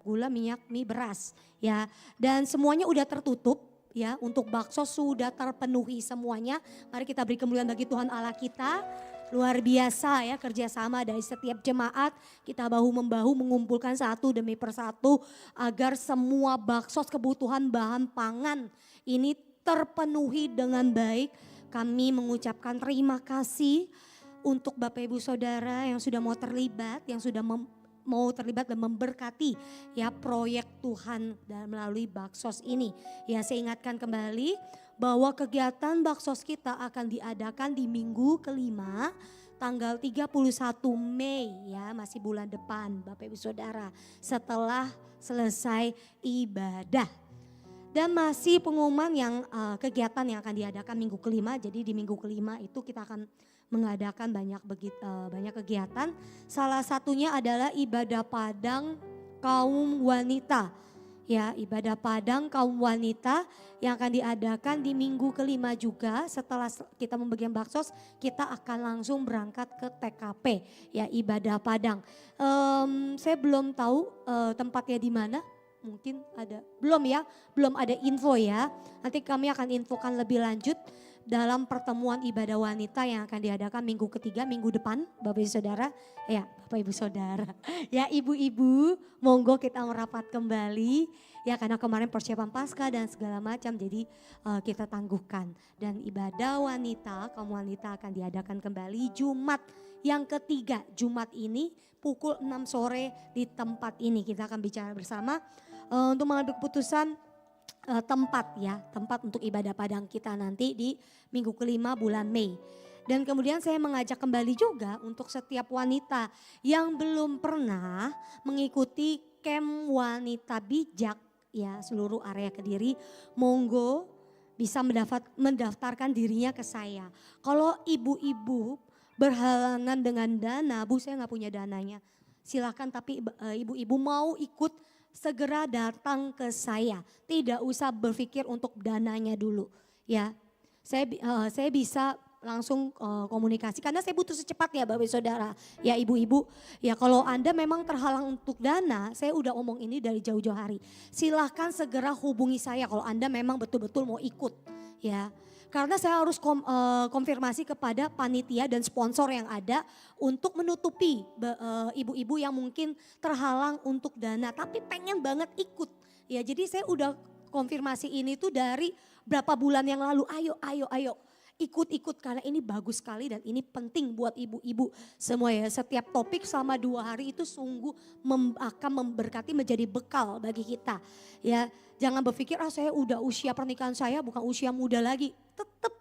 gula, minyak, mie, beras ya. Dan semuanya udah tertutup ya, untuk bakso sudah terpenuhi semuanya. Mari kita beri kemuliaan bagi Tuhan Allah kita. Luar biasa ya kerjasama dari setiap jemaat. Kita bahu-membahu mengumpulkan satu demi persatu agar semua baksos kebutuhan bahan pangan ini terpenuhi dengan baik. Kami mengucapkan terima kasih untuk Bapak Ibu Saudara yang sudah mau terlibat, yang sudah mau terlibat dan memberkati ya proyek Tuhan dan melalui baksos ini. Ya, saya ingatkan kembali bahwa kegiatan baksos kita akan diadakan di minggu kelima tanggal 31 Mei ya, masih bulan depan Bapak Ibu Saudara, setelah selesai ibadah. Dan masih pengumuman yang kegiatan yang akan diadakan minggu kelima. Jadi di minggu kelima itu kita akan mengadakan banyak kegiatan. Salah satunya adalah ibadah padang kaum wanita. Ya, ibadah padang kaum wanita yang akan diadakan di minggu kelima juga. Setelah kita membagikan baksos, kita akan langsung berangkat ke TKP ya, ibadah padang. Saya belum tahu tempatnya di mana. Mungkin ada, belum ada info ya. Nanti kami akan infokan lebih lanjut dalam pertemuan ibadah wanita yang akan diadakan minggu ketiga, minggu depan Bapak Ibu Saudara. Ya Bapak Ibu Saudara, ya ibu-ibu monggo kita merapat kembali. Ya karena kemarin persiapan Paskah dan segala macam, jadi kita tangguhkan. Dan ibadah wanita, kaum wanita akan diadakan kembali Jumat yang ketiga. Jumat ini pukul 6 sore di tempat ini. Kita akan bicara bersama untuk mengambil keputusan tempat untuk ibadah padang kita nanti di minggu kelima bulan Mei. Dan kemudian saya mengajak kembali juga untuk setiap wanita yang belum pernah mengikuti camp wanita bijak ya seluruh area Kediri, monggo bisa mendaftarkan dirinya ke saya. Kalau ibu-ibu berhalangan dengan dana, Bu saya nggak punya dananya, silakan, tapi ibu-ibu mau ikut segera datang ke saya. Tidak usah berpikir untuk dananya dulu ya. Saya bisa langsung komunikasi karena saya butuh secepatnya Bapak Saudara. Ya ibu-ibu, ya kalau Anda memang terhalang untuk dana, saya udah omong ini dari jauh-jauh hari. Silahkan segera hubungi saya kalau Anda memang betul-betul mau ikut ya. Karena saya harus konfirmasi kepada panitia dan sponsor yang ada untuk menutupi ibu-ibu yang mungkin terhalang untuk dana tapi pengen banget ikut. Ya jadi saya udah konfirmasi ini tuh dari berapa bulan yang lalu. Ayo ikut karena ini bagus sekali dan ini penting buat ibu-ibu semua ya. Setiap topik selama 2 hari itu sungguh akan memberkati, menjadi bekal bagi kita. Ya jangan berpikir saya udah usia pernikahan saya bukan usia muda lagi. Tetap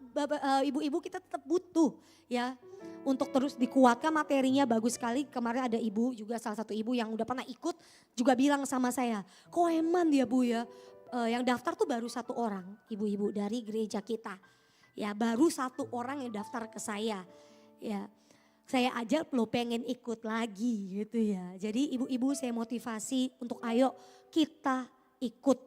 ibu-ibu kita tetap butuh ya untuk terus dikuatkan, materinya bagus sekali. Kemarin ada ibu juga, salah satu ibu yang udah pernah ikut juga bilang sama saya, kok eman ya Bu ya, yang daftar tuh baru 1 orang ibu-ibu dari gereja kita. Ya baru 1 orang yang daftar ke saya. Ya saya aja lo pengen ikut lagi gitu ya. Jadi ibu-ibu saya motivasi untuk ayo kita ikut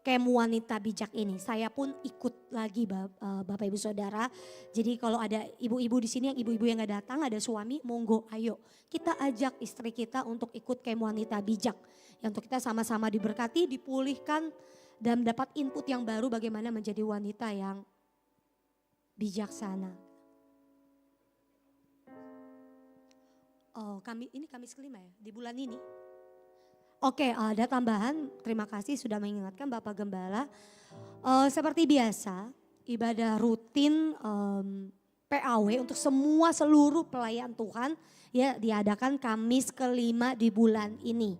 camp wanita bijak ini. Saya pun ikut lagi Bapak Ibu Saudara. Jadi kalau ada ibu-ibu di sini yang ibu-ibu yang gak datang, ada suami, monggo ayo. Kita ajak istri kita untuk ikut camp wanita bijak. Yang untuk kita sama-sama diberkati, dipulihkan dan dapat input yang baru bagaimana menjadi wanita yang bijaksana. Oh, ini Kamis kelima ya di bulan ini. Oke, ada tambahan. Terima kasih sudah mengingatkan Bapak Gembala. Seperti biasa, ibadah rutin PAW untuk semua seluruh pelayan Tuhan ya diadakan Kamis kelima di bulan ini.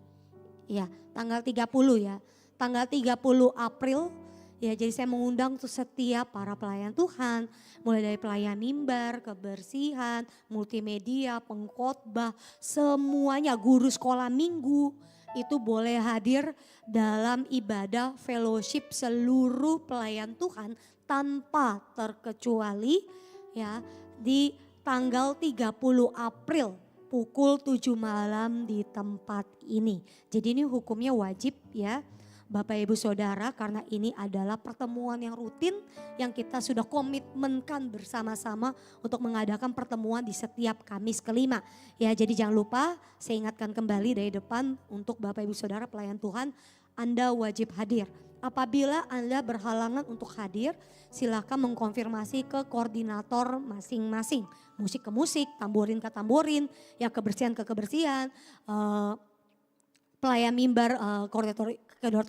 Ya, tanggal 30 ya. Tanggal 30 April ya, jadi saya mengundang untuk setiap para pelayan Tuhan, mulai dari pelayan mimbar, kebersihan, multimedia, pengkhotbah, semuanya guru sekolah minggu itu boleh hadir dalam ibadah fellowship seluruh pelayan Tuhan tanpa terkecuali ya di tanggal 30 April pukul 7 malam di tempat ini. Jadi ini hukumnya wajib ya Bapak Ibu Saudara, karena ini adalah pertemuan yang rutin yang kita sudah komitmenkan bersama-sama untuk mengadakan pertemuan di setiap Kamis kelima. Ya, jadi jangan lupa saya ingatkan kembali dari depan untuk Bapak Ibu Saudara pelayan Tuhan, Anda wajib hadir. Apabila Anda berhalangan untuk hadir, silakan mengkonfirmasi ke koordinator masing-masing. Musik ke musik, tamborin ke tamborin, ya kebersihan ke kebersihan, pelayan mimbar,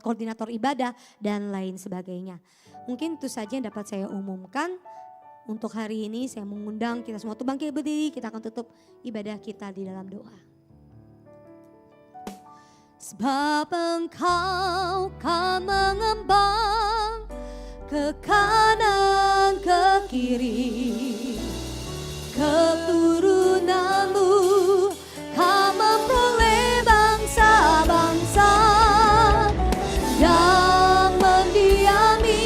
koordinator ibadah, dan lain sebagainya. Mungkin itu saja yang dapat saya umumkan. Untuk hari ini saya mengundang kita semua untuk bangkit berdiri, kita akan tutup ibadah kita di dalam doa. Sebab Engkau kan mengembang ke kanan ke kiri, keturunanmu kan memperoleh bangsa-bangsa dan mendiami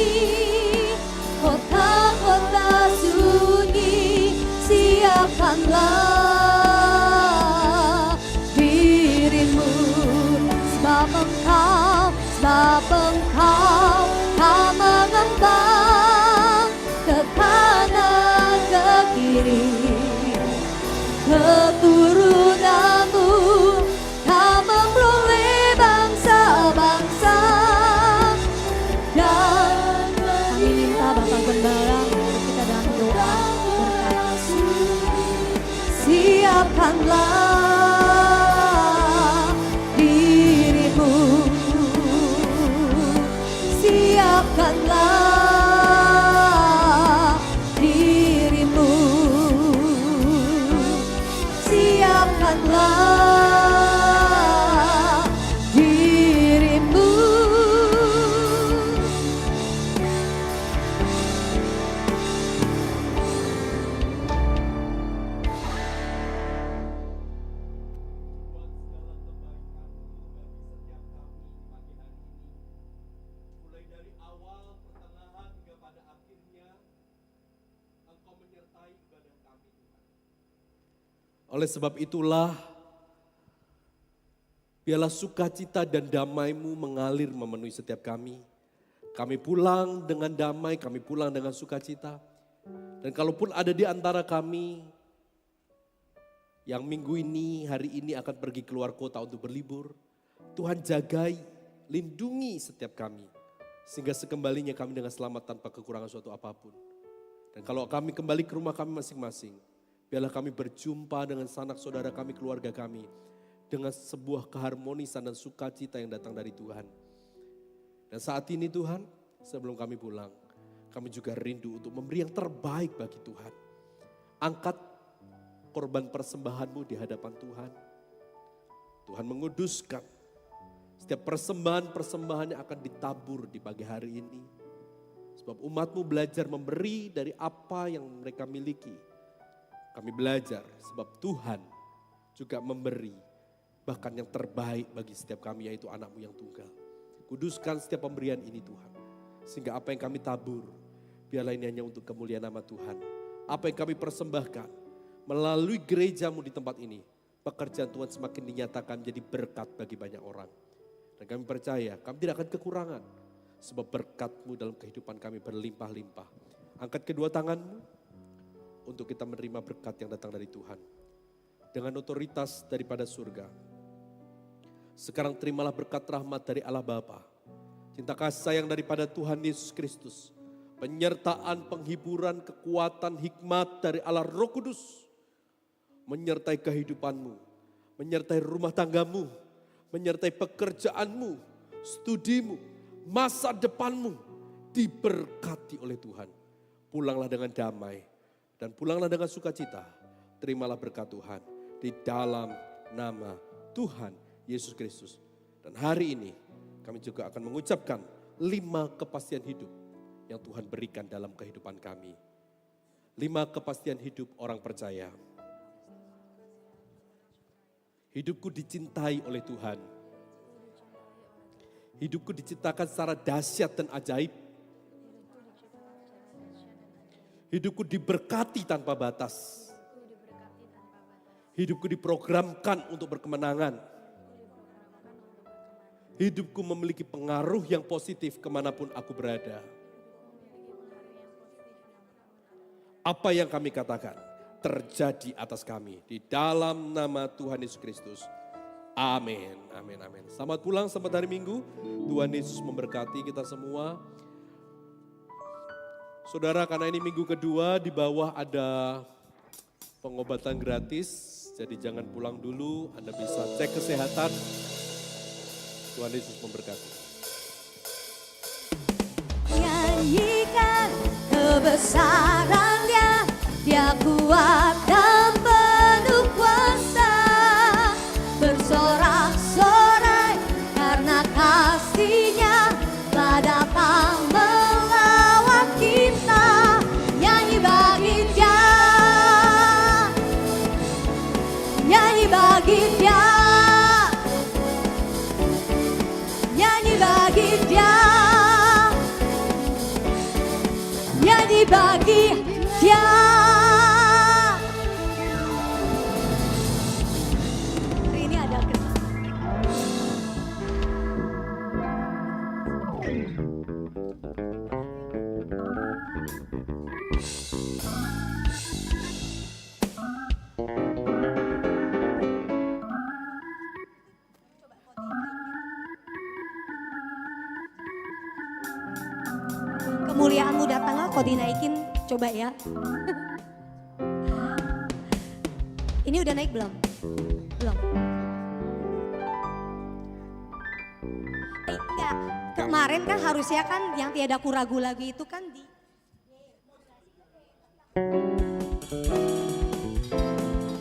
kota-kota sunyi. Siapkanlah dirimu, sebab Engkau kan mengembang ke kanan ke kiri, keturunanmu kan memperoleh bangsa-bangsa. Dan kami minta Bapak Gembala untuk kita dalam doa berkata, siapkanlah dirimu, siapkanlah dirimu, siapkanlah dirimu. Oleh sebab itulah, biarlah sukacita dan damai-Mu mengalir memenuhi setiap kami. Kami pulang dengan damai, kami pulang dengan sukacita. Dan kalaupun ada di antara kami yang minggu ini, hari ini akan pergi keluar kota untuk berlibur, Tuhan jagai, lindungi setiap kami. Sehingga sekembalinya kami dengan selamat tanpa kekurangan suatu apapun. Dan kalau kami kembali ke rumah kami masing-masing, biarlah kami berjumpa dengan sanak saudara kami, keluarga kami, dengan sebuah keharmonisan dan sukacita yang datang dari Tuhan. Dan saat ini Tuhan, sebelum kami pulang, kami juga rindu untuk memberi yang terbaik bagi Tuhan. Angkat korban persembahan-Mu di hadapan Tuhan. Tuhan menguduskan setiap persembahan-persembahan yang akan ditabur di pagi hari ini. Sebab umat-Mu belajar memberi dari apa yang mereka miliki. Kami belajar sebab Tuhan juga memberi bahkan yang terbaik bagi setiap kami, yaitu anak-Mu yang tunggal. Kuduskan setiap pemberian ini Tuhan. Sehingga apa yang kami tabur, biarlah ini hanya untuk kemuliaan nama Tuhan. Apa yang kami persembahkan melalui gereja-Mu di tempat ini, pekerjaan Tuhan semakin dinyatakan menjadi berkat bagi banyak orang. Dan kami percaya kami tidak akan kekurangan. Sebab berkat-Mu dalam kehidupan kami berlimpah-limpah. Angkat kedua tangan-Mu untuk kita menerima berkat yang datang dari Tuhan. Dengan otoritas daripada surga. Sekarang terimalah berkat rahmat dari Allah Bapa, cinta kasih sayang daripada Tuhan Yesus Kristus, penyertaan, penghiburan, kekuatan, hikmat dari Allah Roh Kudus, menyertai kehidupanmu, menyertai rumah tanggamu, menyertai pekerjaanmu, studimu, masa depanmu diberkati oleh Tuhan. Pulanglah dengan damai dan pulanglah dengan sukacita. Terimalah berkat Tuhan di dalam nama Tuhan Yesus Kristus. Dan hari ini kami juga akan mengucapkan 5 kepastian hidup yang Tuhan berikan dalam kehidupan kami. 5 kepastian hidup orang percaya. Hidupku dicintai oleh Tuhan. Hidupku diciptakan secara dahsyat dan ajaib. Hidupku diberkati tanpa batas. Hidupku diprogramkan untuk berkemenangan. Hidupku memiliki pengaruh yang positif kemanapun aku berada. Apa yang kami katakan terjadi atas kami di dalam nama Tuhan Yesus Kristus. Amin, amin, amin. Selamat pulang, selamat hari Minggu. Tuhan Yesus memberkati kita semua. Saudara, karena ini minggu kedua, di bawah ada pengobatan gratis. Jadi jangan pulang dulu, Anda bisa cek kesehatan. Tuhan Yesus memberkati. Nyanyikan kebesaran-Nya, Dia kuat dan penuh kuasa. Bersorak-sorai karena kasih-Nya telah datang melawat kita. Nyanyi bagi Dia, nyanyi bagi Dia, nyanyi bagi Dia, nyanyi bagi Dia. Hari ini ada kemuliaanmu datanglah, kau dinaikin, coba ya. Ini udah naik belum? Belum. Enggak, kemarin kan harusnya kan yang tiada ku ragu lagi itu kan